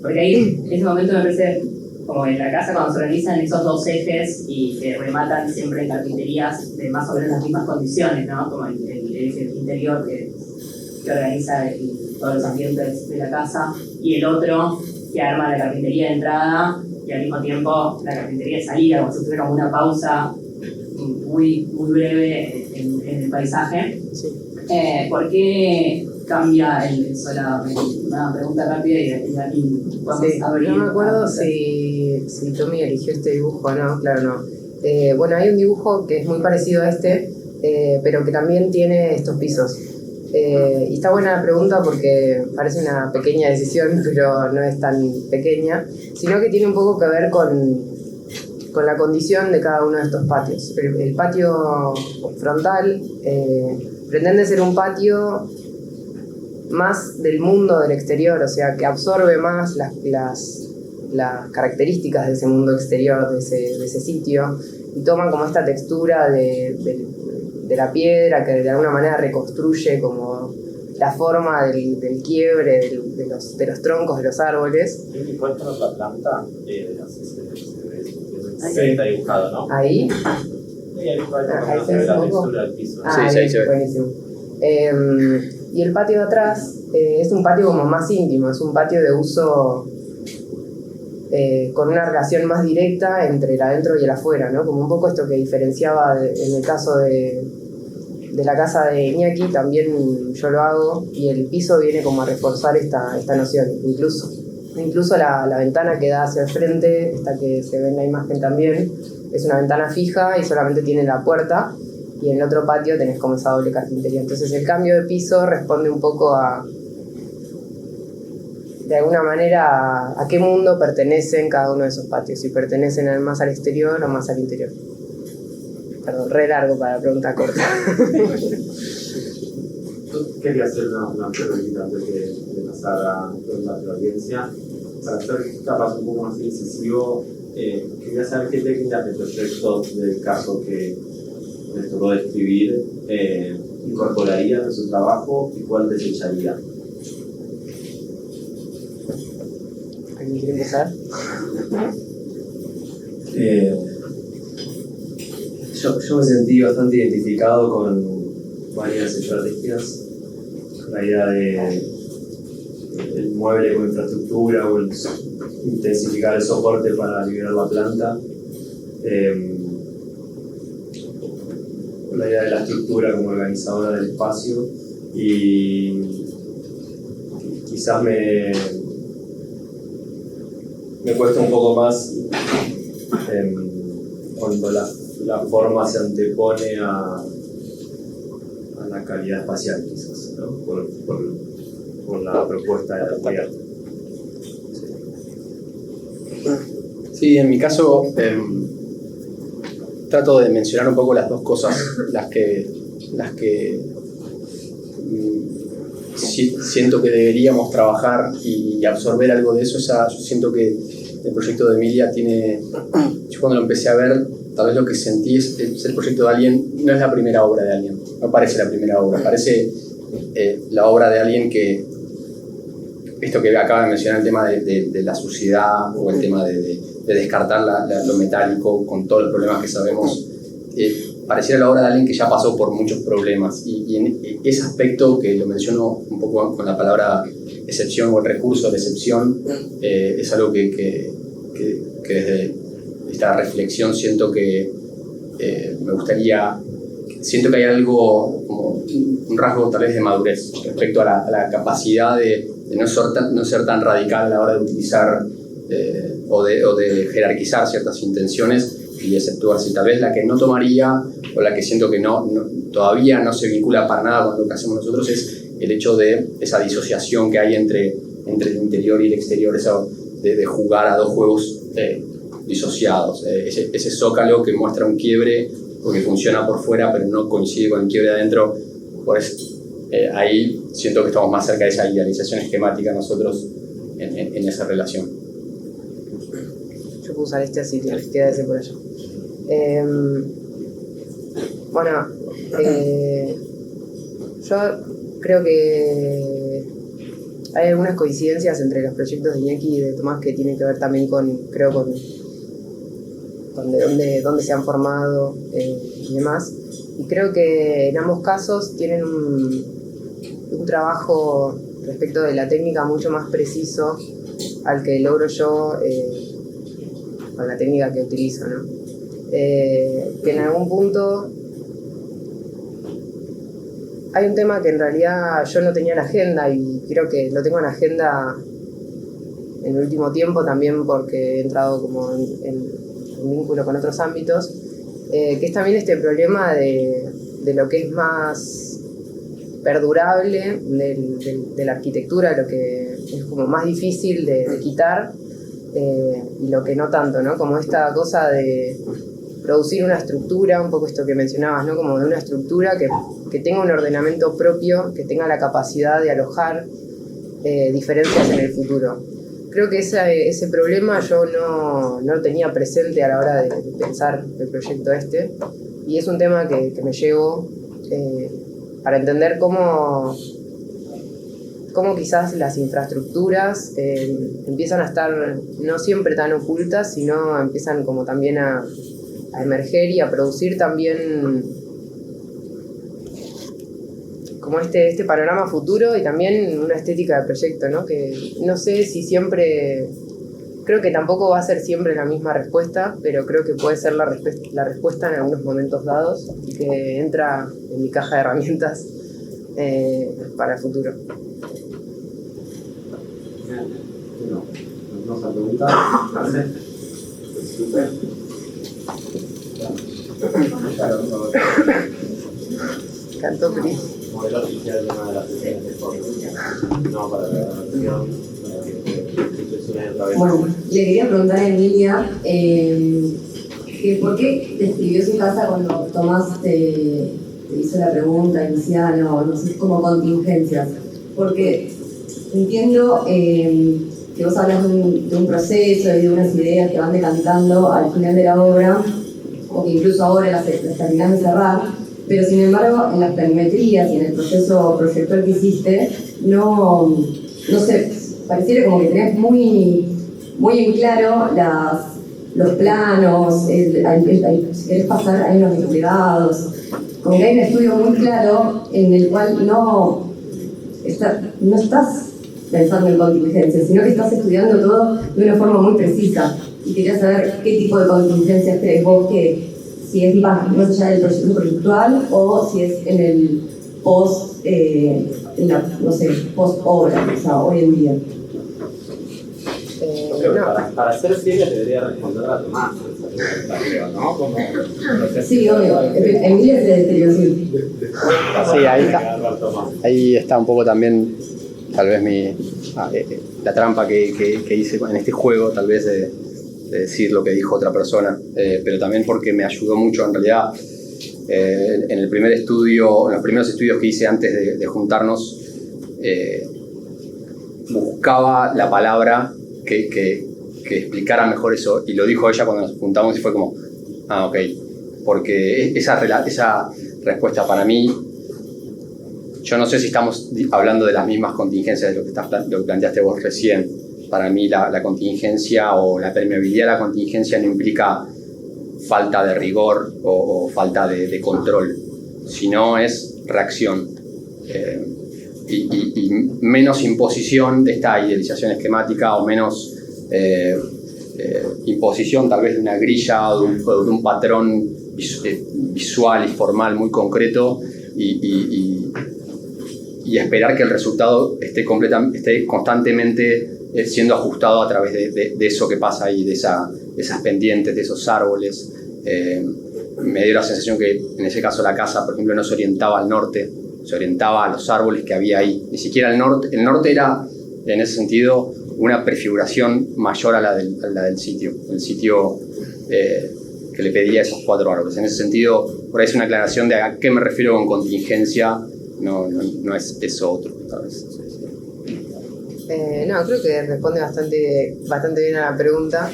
Porque ahí, en ese momento me parece como en la casa cuando se organizan esos dos ejes y que rematan siempre en carpinterías de más o menos las mismas condiciones, ¿no? Como el eje interior que organiza todos los ambientes de la casa, y el otro que arma la carpintería de entrada y al mismo tiempo la carpintería de salida, como si fuera como una pausa muy, muy breve en el paisaje. Sí. ¿Por qué cambia el solado? Una pregunta rápida y aquí vamos a abrir. No me acuerdo si Tommy eligió este dibujo o no, claro, no. Bueno, hay un dibujo que es muy parecido a este, pero que también tiene estos pisos. Y está buena la pregunta porque parece una pequeña decisión, pero no es tan pequeña, sino que tiene un poco que ver con la condición de cada uno de estos patios. El patio frontal pretende ser un patio más del mundo del exterior, o sea, que absorbe más las características de ese mundo exterior, de ese sitio, y toma como esta textura de la piedra que de alguna manera reconstruye como la forma del quiebre de los troncos de los árboles. ¿Y cuéntanos la planta? Ahí está dibujado, ¿no? Ahí. Ahí se ve la textura del piso. Sí, ahí se ve. Buenísimo. Y el patio de atrás es un patio como más íntimo, es un patio de uso con una relación más directa entre el adentro y el afuera, ¿no? Como un poco esto que diferenciaba en el caso de la casa de Iñaki, también yo lo hago, y el piso viene como a reforzar esta noción. Incluso la ventana que da hacia el frente, esta que se ve en la imagen también, es una ventana fija y solamente tiene la puerta, y en el otro patio tenés como esa doble carpintería. Entonces el cambio de piso responde un poco de alguna manera a qué mundo pertenecen cada uno de esos patios, si pertenecen más al exterior o más al interior. Perdón, re largo para la pregunta corta. Quería hacer una pregunta antes de pasar a la audiencia. Para ser capaz un poco más incisivo, quería saber qué técnicas de proyectos del caso que les tocó describir incorporarían en su trabajo y cuál desecharían? ¿Alguien quiere empezar? Yo me sentí bastante identificado con varias estrategias. La idea de el mueble como infraestructura o intensificar el soporte para liberar la planta. La idea de la estructura como organizadora del espacio y quizás me cuesta un poco más cuando la forma se antepone a la calidad espacial, quizás, ¿no? por la propuesta de la gobierno. Sí, en mi caso trato de mencionar un poco las dos cosas, las que siento que deberíamos trabajar y absorber algo de eso. Yo siento que el proyecto de Emilia tiene, yo cuando lo empecé a ver, tal vez lo que sentí es el proyecto de alguien, no es la primera obra de alguien, no parece la primera obra, parece la obra de alguien que, esto que acaba de mencionar, el tema de la suciedad o el tema de descartar lo metálico con todos los problemas que sabemos, pareciera la obra de alguien que ya pasó por muchos problemas y en ese aspecto que lo menciono un poco con la palabra excepción o el recurso de excepción, es algo que desde esta reflexión siento que me gustaría, siento que hay algo como un rasgo tal vez de madurez respecto a la capacidad de no ser tan radical a la hora de utilizar o de jerarquizar ciertas intenciones y exceptuarse. Y tal vez la que no tomaría o la que siento que todavía no se vincula para nada con lo que hacemos nosotros es el hecho de esa disociación que hay entre el interior y el exterior, eso de jugar a dos juegos disociados, ese zócalo que muestra un quiebre porque funciona por fuera pero no coincide con el quiebre adentro. Pues ahí siento que estamos más cerca de esa idealización esquemática nosotros en esa relación. Yo puedo usar así que les queda ese por allá. Yo creo que hay algunas coincidencias entre los proyectos de Iñaki y de Tomás que tienen que ver también con dónde se han formado y demás. Y creo que en ambos casos tienen un trabajo respecto de la técnica mucho más preciso al que logro yo con la técnica que utilizo, ¿no? Que en algún punto hay un tema que en realidad yo no tenía en agenda y creo que lo tengo en agenda en el último tiempo también porque he entrado como en vínculo con otros ámbitos, que es también este problema de lo que es más perdurable de la arquitectura, lo que es como más difícil de quitar y lo que no tanto, ¿no? Como esta cosa de producir una estructura, un poco esto que mencionabas, ¿no? Como de una estructura que tenga un ordenamiento propio, que tenga la capacidad de alojar diferencias en el futuro. Creo que ese problema yo no lo tenía presente a la hora de pensar el proyecto y es un tema que me llevo para entender cómo quizás las infraestructuras empiezan a estar no siempre tan ocultas, sino empiezan como también a emerger y a producir también como este panorama futuro y también una estética de proyecto, ¿no? Que no sé si siempre, creo que tampoco va a ser siempre la misma respuesta, pero creo que puede ser la respuesta en algunos momentos dados y que entra en mi caja de herramientas para el futuro. ¿No se pregunta? Súper. Cantó Pri. Modelo oficial de una de las sesiones de fondo. No, para la grabación. Bueno, le quería preguntar a Emilia que por qué describió su casa cuando Tomás te hizo la pregunta inicial o no sé, como contingencias. Porque entiendo que vos hablas de un proceso y de unas ideas que van decantando al final de la obra, o que incluso ahora las terminás de cerrar, pero sin embargo en las planimetrías y en el proceso proyectual que hiciste, no sé, pareciera como que tenés muy en claro los planos, si querés pasar, hay unos desplegados, como que hay un estudio muy claro en el cual no estás pensando en contingencias, sino que estás estudiando todo de una forma muy precisa. Y quería saber qué tipo de contingencias crees vos, que si es más allá del proceso proyectual o si es en el post, post obra, o sea, hoy en día. Para ser seria debería responder a Tomás, ¿no? Como, sí, obvio. Emilia se deterioró, sí. Sí, ahí está un poco también, tal vez la trampa que hice en este juego, tal vez de decir lo que dijo otra persona, pero también porque me ayudó mucho en realidad. En el primer estudio, en los primeros estudios que hice antes de juntarnos, buscaba la palabra que explicara mejor eso, y lo dijo ella cuando nos juntamos y fue como, ok, porque esa respuesta para mí, yo no sé si estamos hablando de las mismas contingencias de lo que planteaste vos recién. Para mí la contingencia o la permeabilidad de la contingencia no implica falta de rigor o falta de control, sino es reacción. Y menos imposición de esta idealización esquemática o menos imposición tal vez de una grilla o de un patrón visual y formal muy concreto y esperar que el resultado esté constantemente siendo ajustado a través de eso que pasa ahí, de esas pendientes, de esos árboles. Me dio la sensación que en ese caso la casa, por ejemplo, no se orientaba al norte, se orientaba a los árboles que había ahí. Ni siquiera el norte era, en ese sentido, una prefiguración mayor a la del sitio. El sitio que le pedía esos 4 árboles. En ese sentido, por ahí es una aclaración de a qué me refiero con contingencia, no es eso otro, tal vez. No, creo que responde bastante bien a la pregunta.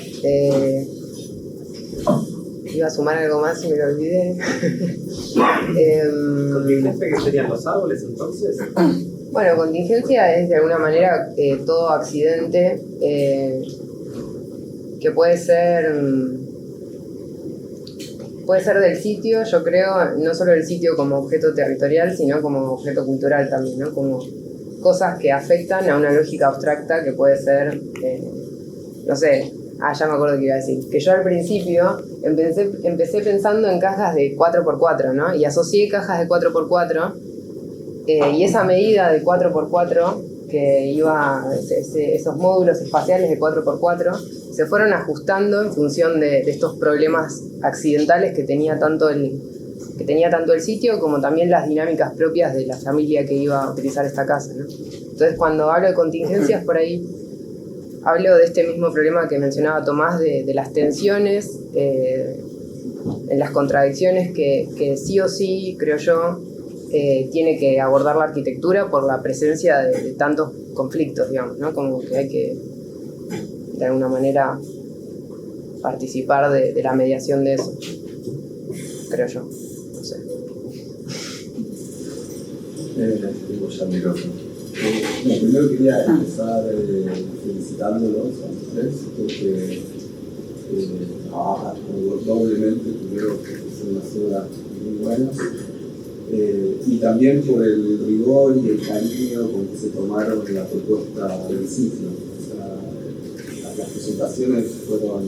Iba a sumar algo más y me lo olvidé. ¿Contingencia que serían los árboles entonces? Bueno, contingencia es de alguna manera todo accidente que puede ser del sitio, yo creo, no solo del sitio como objeto territorial, sino como objeto cultural también, ¿no? Como cosas que afectan a una lógica abstracta que puede ser, no sé, ya me acuerdo que iba a decir, que yo al principio empecé pensando en cajas de 4x4, ¿no? Y asocié cajas de 4x4 y esa medida de 4x4 que iba, esos módulos espaciales de 4x4 se fueron ajustando en función de estos problemas accidentales que tenía tanto el sitio como también las dinámicas propias de la familia que iba a utilizar esta casa, ¿no? Entonces, cuando hablo de contingencias, por ahí hablo de este mismo problema que mencionaba Tomás, de las tensiones, en las contradicciones que sí o sí, creo yo, tiene que abordar la arquitectura por la presencia de tantos conflictos, digamos, ¿no? Como que hay que, de alguna manera, participar de la mediación de eso, creo yo. No sé. Primero quería empezar felicitándolos a los tres, porque trabajan doblemente, primero porque son unas obras muy buenas, y también por el rigor y el cariño con que se tomaron la propuesta del ciclo. O sea, las presentaciones fueron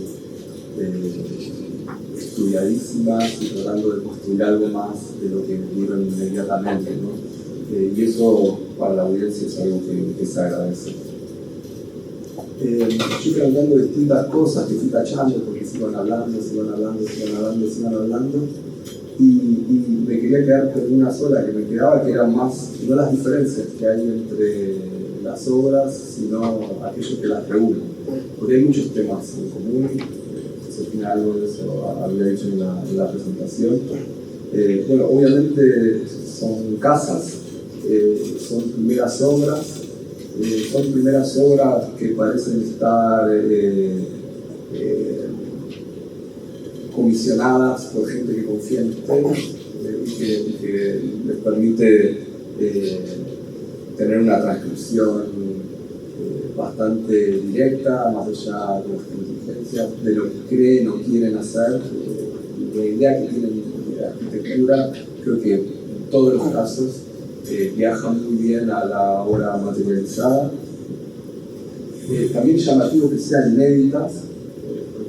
estudiadísimas y tratando de construir algo más de lo que vieron inmediatamente, ¿no? Y eso para la audiencia es algo que se agradece. Yo fui hablando de distintas cosas que fui tachando porque se iban hablando, y me quería quedar con una sola que me quedaba, que eran más, no las diferencias que hay entre las obras, sino aquello que las reúne. Porque hay muchos temas en común, Sofía algo de eso había dicho en la presentación. Bueno, obviamente son casas, son primeras obras que parecen estar comisionadas por gente que confía en ustedes, y que les permite tener una transcripción bastante directa, más allá de las contingencias, de lo que creen o quieren hacer, de la idea que tienen de arquitectura. Creo que en todos los casos viaja muy bien a la obra materializada. También llamativo que sean inéditas,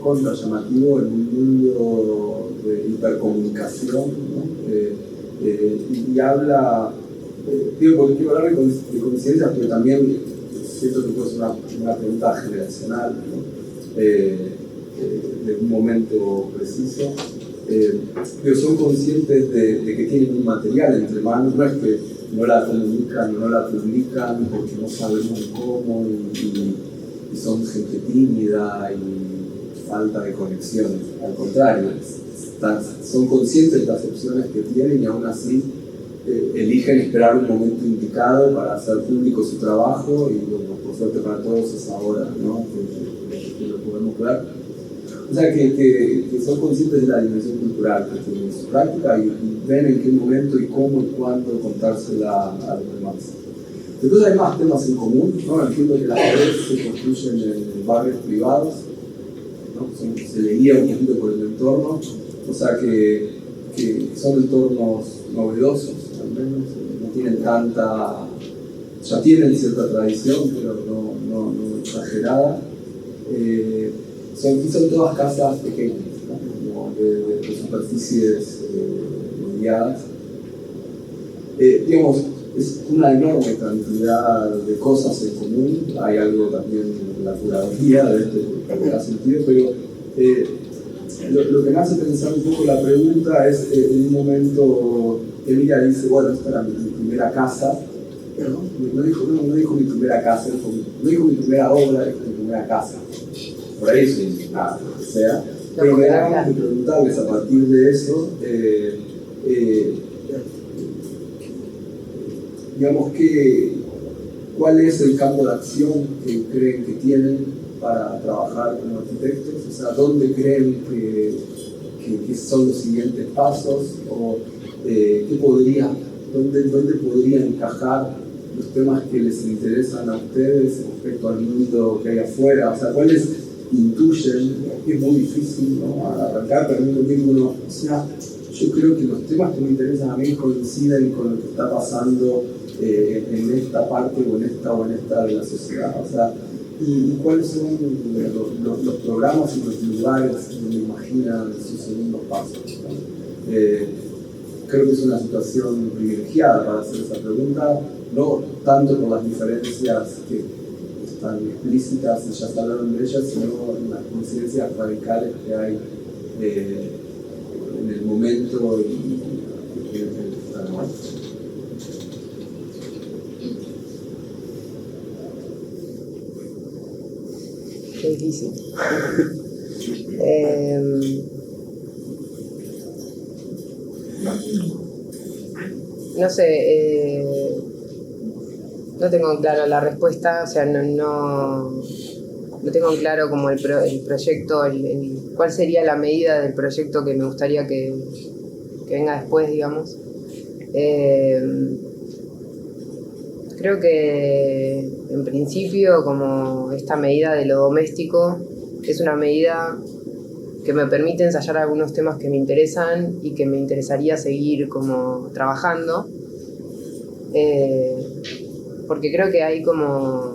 contra llamativo en un mundo de hipercomunicación, ¿no? Y habla, digo, porque quiero hablar de coincidencias, pero también siento que puede ser una pregunta generacional, ¿no? De un momento preciso. Pero son conscientes de que tienen un material entre manos, no es que no la comunican o no la publican porque no sabemos cómo y son gente tímida y falta de conexiones. Al contrario, son conscientes de las opciones que tienen y aún así eligen esperar un momento indicado para hacer público su trabajo y bueno, por suerte para todos es ahora, ¿no? que lo podemos ver. O sea, que son conscientes de la dimensión cultural que tienen en su práctica y ven en qué momento y cómo y cuándo contársela a los demás. Entonces hay más temas en común, ¿no? Entiendo que las redes se construyen en barrios privados, ¿no? Se le guía un poquito por el entorno, o sea que son entornos novedosos, al menos, no tienen tanta, ya tienen cierta tradición, pero no exagerada. Son todas casas pequeñas, ¿no? Como de superficies mediadas. Digamos, es una enorme cantidad de cosas en común. Hay algo también en la curaduría de este que da sentido, pero lo que me hace pensar un poco la pregunta es, en un momento, Emilia dice, bueno, esta era mi primera casa, ¿no? No dijo mi primera casa, no dijo mi primera obra, dijo mi primera casa. Por ahí es nada, lo que sea, pero me da ganas de preguntarles a partir de eso, digamos cuál es el campo de acción que creen que tienen para trabajar como arquitectos, o sea, dónde creen que son los siguientes pasos, o dónde podrían encajar los temas que les interesan a ustedes respecto al mundo que hay afuera, o sea, cuáles intuyen, que es muy difícil, ¿no? Arrancar, pero al mismo tiempo uno, o sea, yo creo que los temas que me interesan a mí coinciden con lo que está pasando en esta parte o en esta de la sociedad, o sea, y cuáles son los programas y los lugares donde imaginan sus segundos pasos, ¿no? Creo que es una situación privilegiada para hacer esa pregunta, no tanto por las diferencias que están explícitas y ya se hablaron de ellas, sino en las coincidencias radicales que hay en el momento y en el que están. Qué difícil. No sé, no tengo claro la respuesta, o sea, no tengo claro como el proyecto, cuál sería la medida del proyecto que me gustaría que venga después, digamos. Creo que en principio como esta medida de lo doméstico es una medida que me permite ensayar algunos temas que me interesan y que me interesaría seguir como trabajando, porque creo que hay como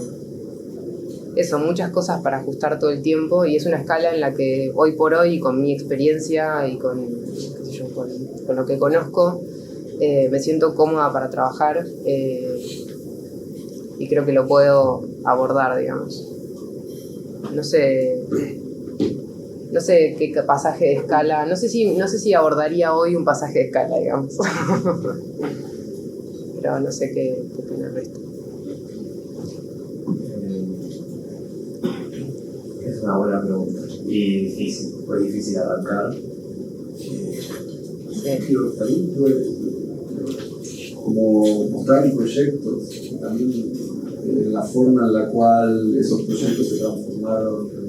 eso, muchas cosas para ajustar todo el tiempo y es una escala en la que hoy por hoy, con mi experiencia y con lo que conozco, me siento cómoda para trabajar y creo que lo puedo abordar, digamos. No sé qué pasaje de escala, no sé si abordaría hoy un pasaje de escala, digamos. Pero no sé qué opina el resto. Es una buena pregunta y difícil, fue difícil arrancar. También como mostrar proyectos, también la forma en la cual esos proyectos se transformaron en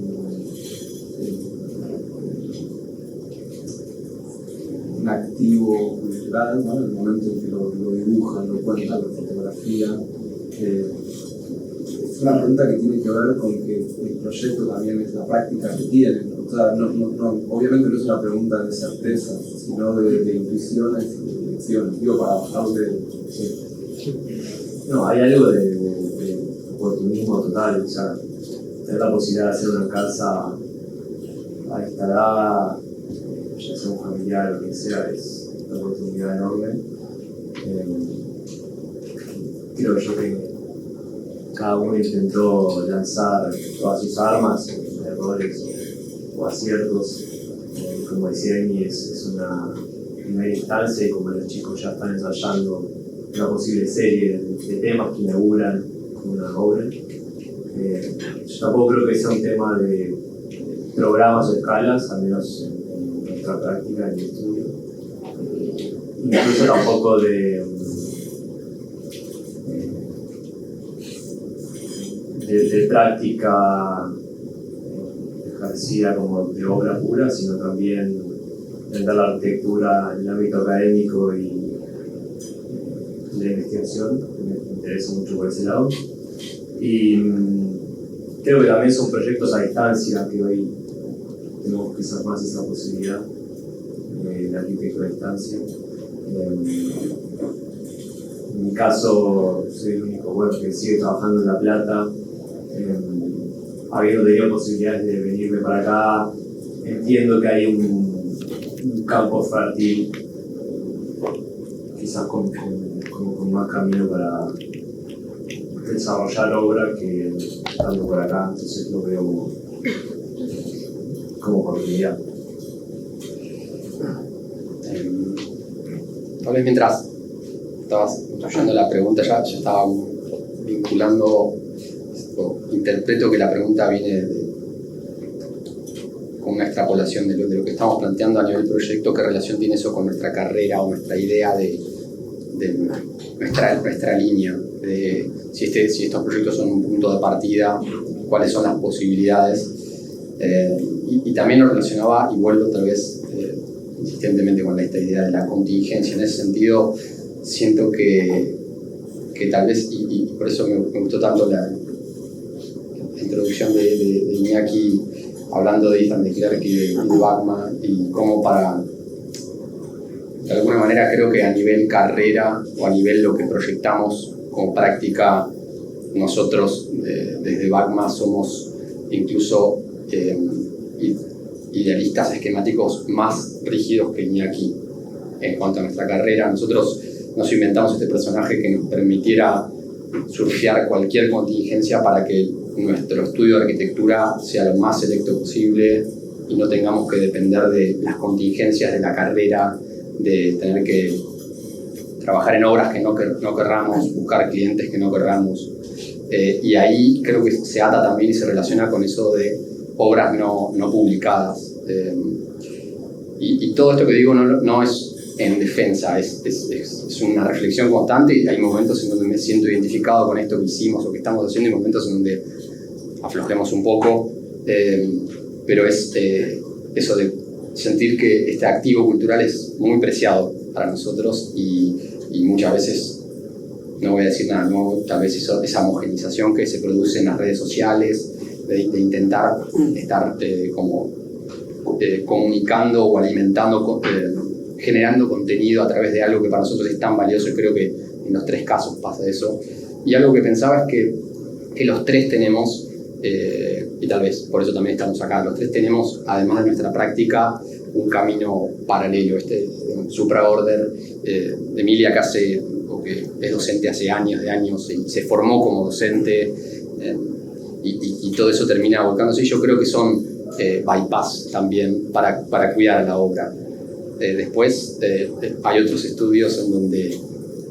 un activo cultural, ¿no? En el momento en que lo dibujan, lo cuentan, lo fotografían. Es una pregunta que tiene que ver con que el proyecto también es la práctica que tienen. O sea, obviamente no es una pregunta de certeza, sino de intuiciones y de elecciones. Digo, para bajarle. No, hay algo de oportunismo total. O sea, tener la posibilidad de hacer una casa instalada, ya sea un familiar o lo que sea, es una oportunidad enorme. Creo yo que cada uno intentó lanzar todas sus armas, errores o aciertos. Como decía Emi, es una primera instancia, y como los chicos ya están ensayando una posible serie de temas que inauguran una obra. Yo tampoco creo que sea un tema de programas o escalas, al menos en nuestra práctica, en el estudio. Incluso tampoco de práctica ejercida como de obra pura, sino también entender la arquitectura en el ámbito académico y la investigación, que me interesa mucho por ese lado. Y creo que también son proyectos a distancia, que hoy tenemos que usar más esa posibilidad de arquitectura a distancia. En mi caso, soy el único que sigue trabajando en La Plata, habiendo tenido posibilidades de venirme para acá. Entiendo que hay un campo fértil, quizás con más camino para desarrollar obra que estando por acá, entonces lo veo como oportunidad. Tal vez mientras estabas construyendo la pregunta ya estaba vinculando, interpreto que la pregunta viene con una extrapolación de lo que estamos planteando a nivel proyecto. ¿Qué relación tiene eso con nuestra carrera o nuestra idea de nuestra línea? De si estos proyectos son un punto de partida, cuáles son las posibilidades. Y también lo relacionaba, y vuelvo otra vez insistentemente con esta idea de la contingencia. En ese sentido, siento que tal vez, y por eso me gustó tanto la introducción de Iñaki, hablando de Ethan de Klerk y de Bagma, y cómo de alguna manera creo que a nivel carrera o a nivel lo que proyectamos como práctica, nosotros desde Bagma somos incluso idealistas esquemáticos más rígidos que Iñaki en cuanto a nuestra carrera. Nosotros nos inventamos este personaje que nos permitiera surfear cualquier contingencia para que nuestro estudio de arquitectura sea lo más selecto posible y no tengamos que depender de las contingencias de la carrera, de tener que trabajar en obras que no querramos, buscar clientes que no querramos. Y ahí creo que se ata también y se relaciona con eso de obras no publicadas. Y todo esto que digo no es en defensa, es una reflexión constante, y hay momentos en donde me siento identificado con esto que hicimos o que estamos haciendo, y momentos en donde aflojemos un poco, pero es eso de sentir que este activo cultural es muy preciado para nosotros, y muchas veces, no voy a decir nada nuevo, tal vez esa homogenización que se produce en las redes sociales, de intentar estar comunicando o alimentando, generando contenido a través de algo que para nosotros es tan valioso, y creo que en los tres casos pasa eso. Y algo que pensaba es que los tres tenemos, y tal vez por eso también estamos acá, los tres tenemos, además de nuestra práctica, un camino paralelo, supraorder. Emilia, que es docente hace años y se formó como docente, y todo eso termina volcándose, y yo creo que son bypass también para cuidar la obra. Después hay otros estudios en donde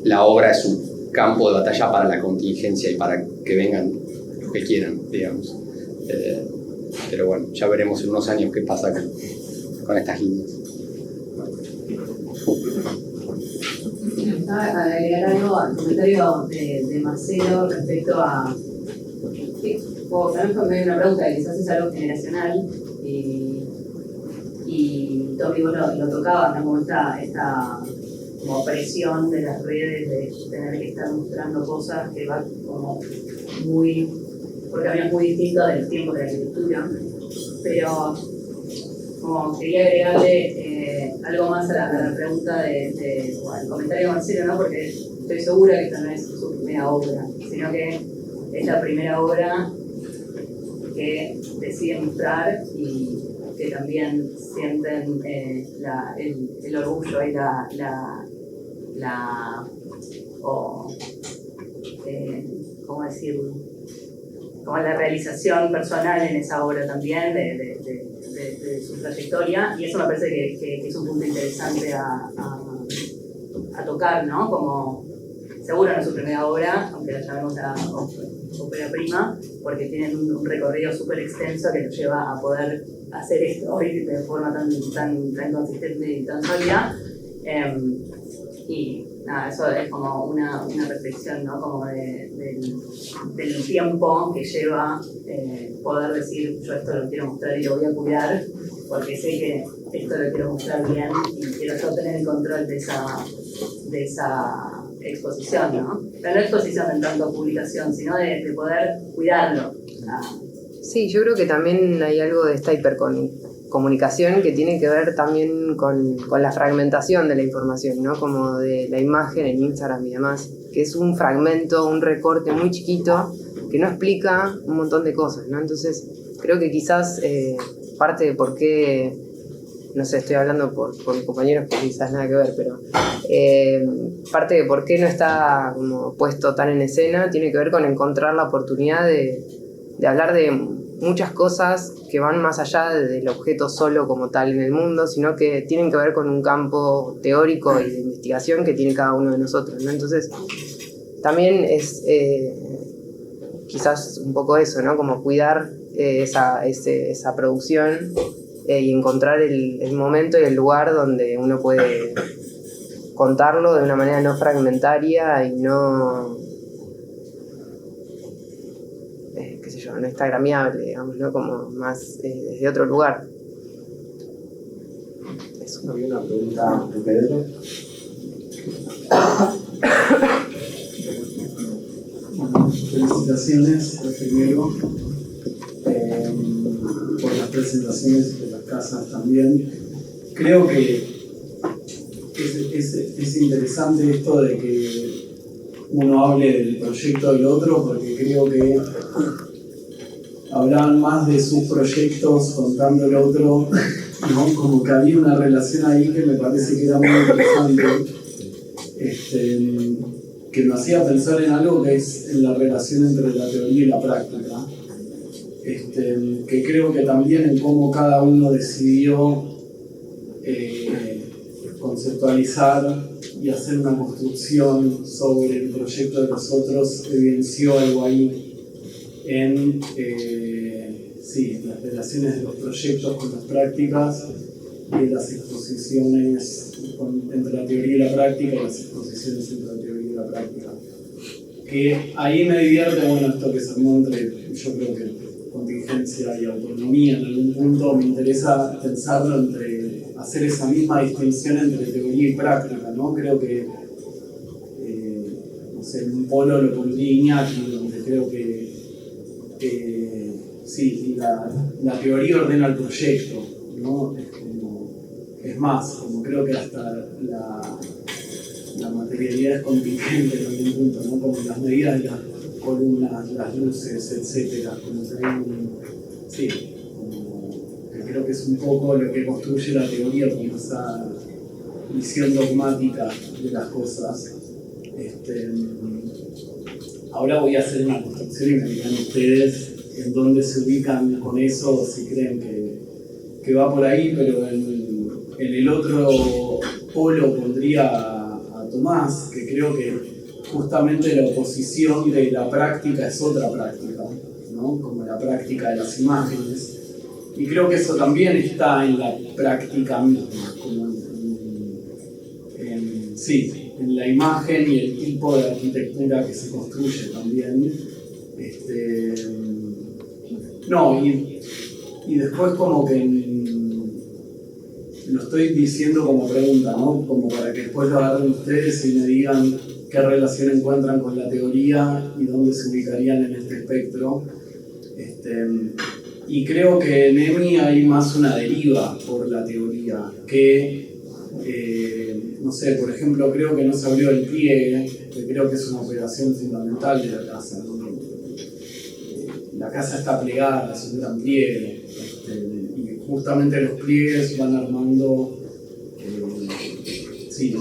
la obra es un campo de batalla para la contingencia y para que vengan los que quieran, digamos. Pero bueno, ya veremos en unos años qué pasa con estas líneas. A agregar algo al comentario de Marcelo respecto a... también fue una pregunta, que quizás es algo generacional, y Tommy, vos lo tocabas, ¿no? Como esta como presión de las redes de tener que estar mostrando cosas que va como muy, por caminos muy distintos de los tiempos de la arquitectura, pero como quería agregarle algo más a la pregunta o al comentario de Marcelo, ¿no? Porque estoy segura que esta no es su primera obra, sino que es la primera obra que decide mostrar y que también sienten el orgullo y ¿cómo decirlo? Como la realización personal en esa obra también de su trayectoria, y eso me parece que es un punto interesante a tocar, ¿no? Como seguro no es su primera obra, aunque la llamemos a ópera prima, porque tienen un recorrido súper extenso que los lleva a poder hacer esto hoy de forma tan consistente y tan sólida. Y nada, eso es como una reflexión, ¿no? Como del tiempo que lleva poder decir, yo esto lo quiero mostrar y lo voy a cuidar, porque sé que esto lo quiero mostrar bien y quiero yo tener el control de esa exposición, ¿no? Pero no exposición en tanto publicación, sino de poder cuidarlo. Sí, yo creo que también hay algo de esta hipercomunicación que tiene que ver también con la fragmentación de la información, ¿no? Como de la imagen en Instagram y demás, que es un fragmento, un recorte muy chiquito que no explica un montón de cosas, ¿no? Entonces, creo que quizás parte de por qué, no sé, estoy hablando por mis compañeros que quizás nada que ver, pero parte de por qué no está como puesto tan en escena tiene que ver con encontrar la oportunidad de hablar de muchas cosas que van más allá del objeto solo como tal en el mundo, sino que tienen que ver con un campo teórico y de investigación que tiene cada uno de nosotros, ¿no? Entonces, también es quizás un poco eso, ¿no? Como cuidar esa producción y encontrar el momento y el lugar donde uno puede contarlo de una manera no fragmentaria y no no instagramiable, digamos, ¿no? Como más desde otro lugar. Eso. Había una pregunta de Pedro. Bueno, felicitaciones, primero, por las presentaciones de las casas también. Creo que es interesante esto de que uno hable del proyecto del otro, porque creo que hablaban más de sus proyectos contando el otro, ¿no? Como que había una relación ahí que me parece que era muy interesante, que me hacía pensar en algo que es en la relación entre la teoría y la práctica, que creo que también en cómo cada uno decidió conceptualizar y hacer una construcción sobre el proyecto de los otros evidenció algo ahí en las relaciones de los proyectos con las prácticas y las exposiciones entre la teoría y la práctica y las exposiciones entre la teoría y la práctica. Que ahí me divierte, bueno, esto que se armó entre, yo creo que contingencia y autonomía en algún punto, me interesa pensarlo entre hacer esa misma distinción entre teoría y práctica, ¿no? Creo que, no sé, en un polo lo pondría Iñaki, donde creo que la teoría ordena el proyecto, ¿no? Es más, como creo que hasta la materialidad es contingente en algún punto, ¿no? Como las medidas de las columnas, las luces, etcétera, como que creo que es un poco lo que construye la teoría con esa visión dogmática de las cosas. Ahora voy a hacer una construcción y me dirán ustedes en dónde se ubican con eso, o si creen que va por ahí, pero en el otro polo pondría a Tomás, que creo que justamente la oposición de la práctica es otra práctica, ¿no? Como la práctica de las imágenes. Y creo que eso también está en la práctica misma, como en la imagen y el tipo de arquitectura que se construye también. Y después como que lo estoy diciendo como pregunta, ¿no? Como para que después lo agarren ustedes y me digan qué relación encuentran con la teoría y dónde se ubicarían en este espectro. Y creo que en EMI hay más una deriva por la teoría que, no sé, por ejemplo, creo que no se abrió el pliegue, que creo que es una operación fundamental de la casa, ¿no? La casa está plegada, es un gran pliegue, y justamente los pliegues van armando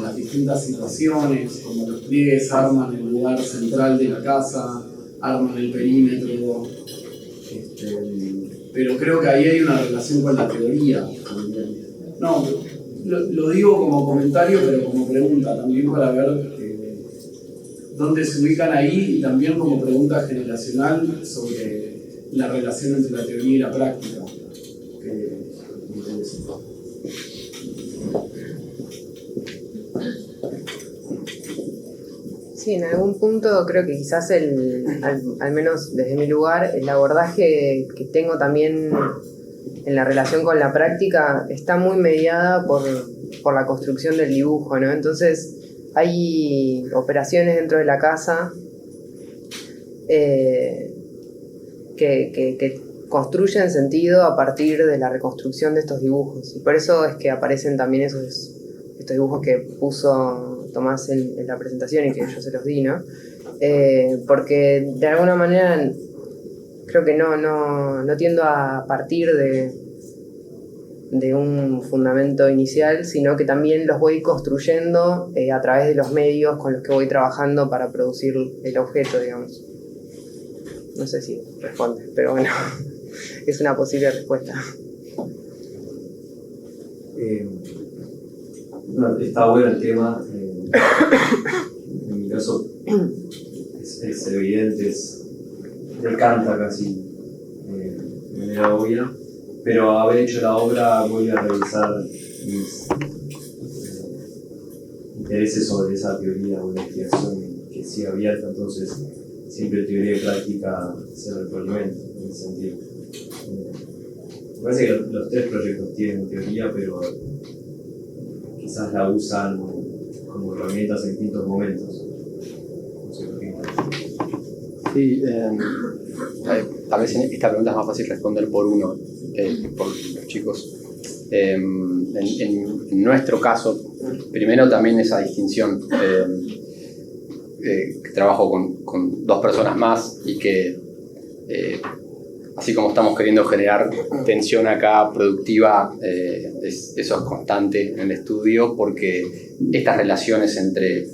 las distintas situaciones, como los pliegues arman el lugar central de la casa, arman el perímetro, pero creo que ahí hay una relación con la teoría también. No, lo digo como comentario, pero como pregunta también para ver dónde se ubican ahí, y también como pregunta generacional sobre la relación entre la teoría y la práctica. Sí, en algún punto creo que quizás al menos desde mi lugar, el abordaje que tengo también en la relación con la práctica está muy mediada por la construcción del dibujo, ¿no? Entonces hay operaciones dentro de la casa que construyen sentido a partir de la reconstrucción de estos dibujos. Y por eso es que aparecen también estos dibujos que puso Tomás en la presentación y que yo se los di, ¿no? Porque de alguna manera creo que no tiendo a partir de un fundamento inicial, sino que también los voy construyendo a través de los medios con los que voy trabajando para producir el objeto, digamos. No sé si responde, pero bueno, es una posible respuesta. Está bueno el tema. En mi caso es evidente, me canta casi de manera obvia, pero haber hecho la obra vuelve a revisar mis intereses sobre esa teoría o investigación que sigue abierta, entonces siempre teoría y práctica se retroalimentan en ese sentido. Me parece que los tres proyectos tienen teoría, pero quizás la usan como herramientas en distintos momentos. No sé por qué. Sí, tal vez esta pregunta es más fácil responder por uno, por los chicos. En nuestro caso, primero también esa distinción, que trabajo con dos personas más y que así como estamos queriendo generar tensión acá productiva, eso es constante en el estudio, porque estas relaciones entre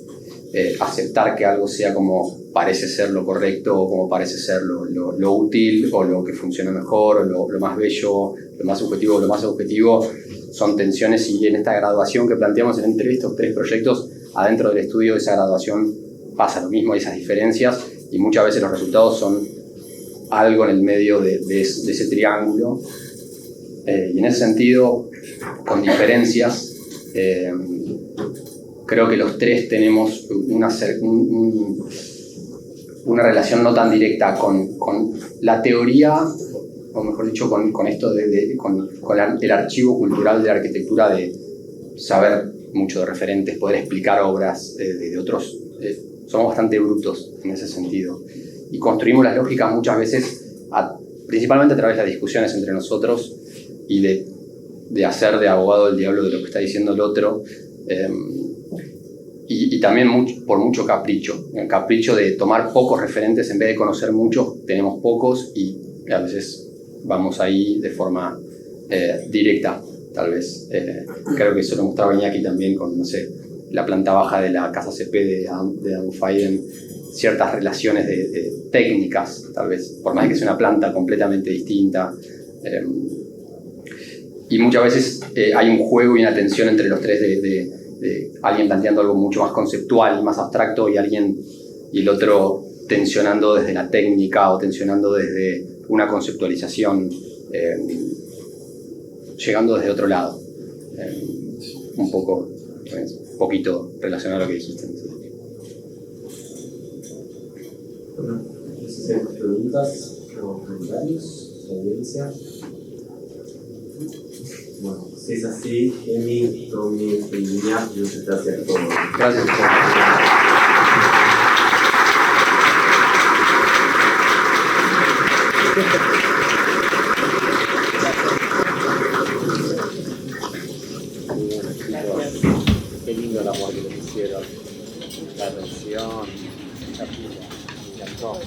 aceptar que algo sea como parece ser lo correcto o como parece ser lo útil o lo que funciona mejor o lo más bello, lo más subjetivo o lo más objetivo, son tensiones, y en esta graduación que planteamos entre estos tres proyectos, adentro del estudio de esa graduación pasa lo mismo, hay esas diferencias, y muchas veces los resultados son algo en el medio de ese triángulo, y en ese sentido, con diferencias, creo que los tres tenemos una relación no tan directa con la teoría, o mejor dicho, con esto con el archivo cultural de la arquitectura, de saber mucho de referentes, poder explicar obras de otros. Somos bastante brutos en ese sentido. Y construimos las lógicas muchas veces, principalmente a través de las discusiones entre nosotros y de hacer de abogado del diablo de lo que está diciendo el otro. Y también por mucho capricho. El capricho de tomar pocos referentes en vez de conocer muchos, tenemos pocos y a veces vamos ahí de forma directa, tal vez. Creo que eso lo mostraba Iñaki también con, no sé, la planta baja de la casa CP de Adam Fayden, ciertas relaciones de técnicas, tal vez, por más que sea una planta completamente distinta. Y muchas veces hay un juego y una tensión entre los tres de alguien planteando algo mucho más conceptual y más abstracto y el otro tensionando desde la técnica o tensionando desde una conceptualización, llegando desde otro lado. Un poquito relacionado a lo que dijiste. Bueno, no sé si hay preguntas o comentarios, audiencia. Bueno, sí. Si es así, Emi, Tommy y Niña, muchas gracias a todos. Gracias. Qué lindo el amor que les hicieron. La atención, la pila, me encantó.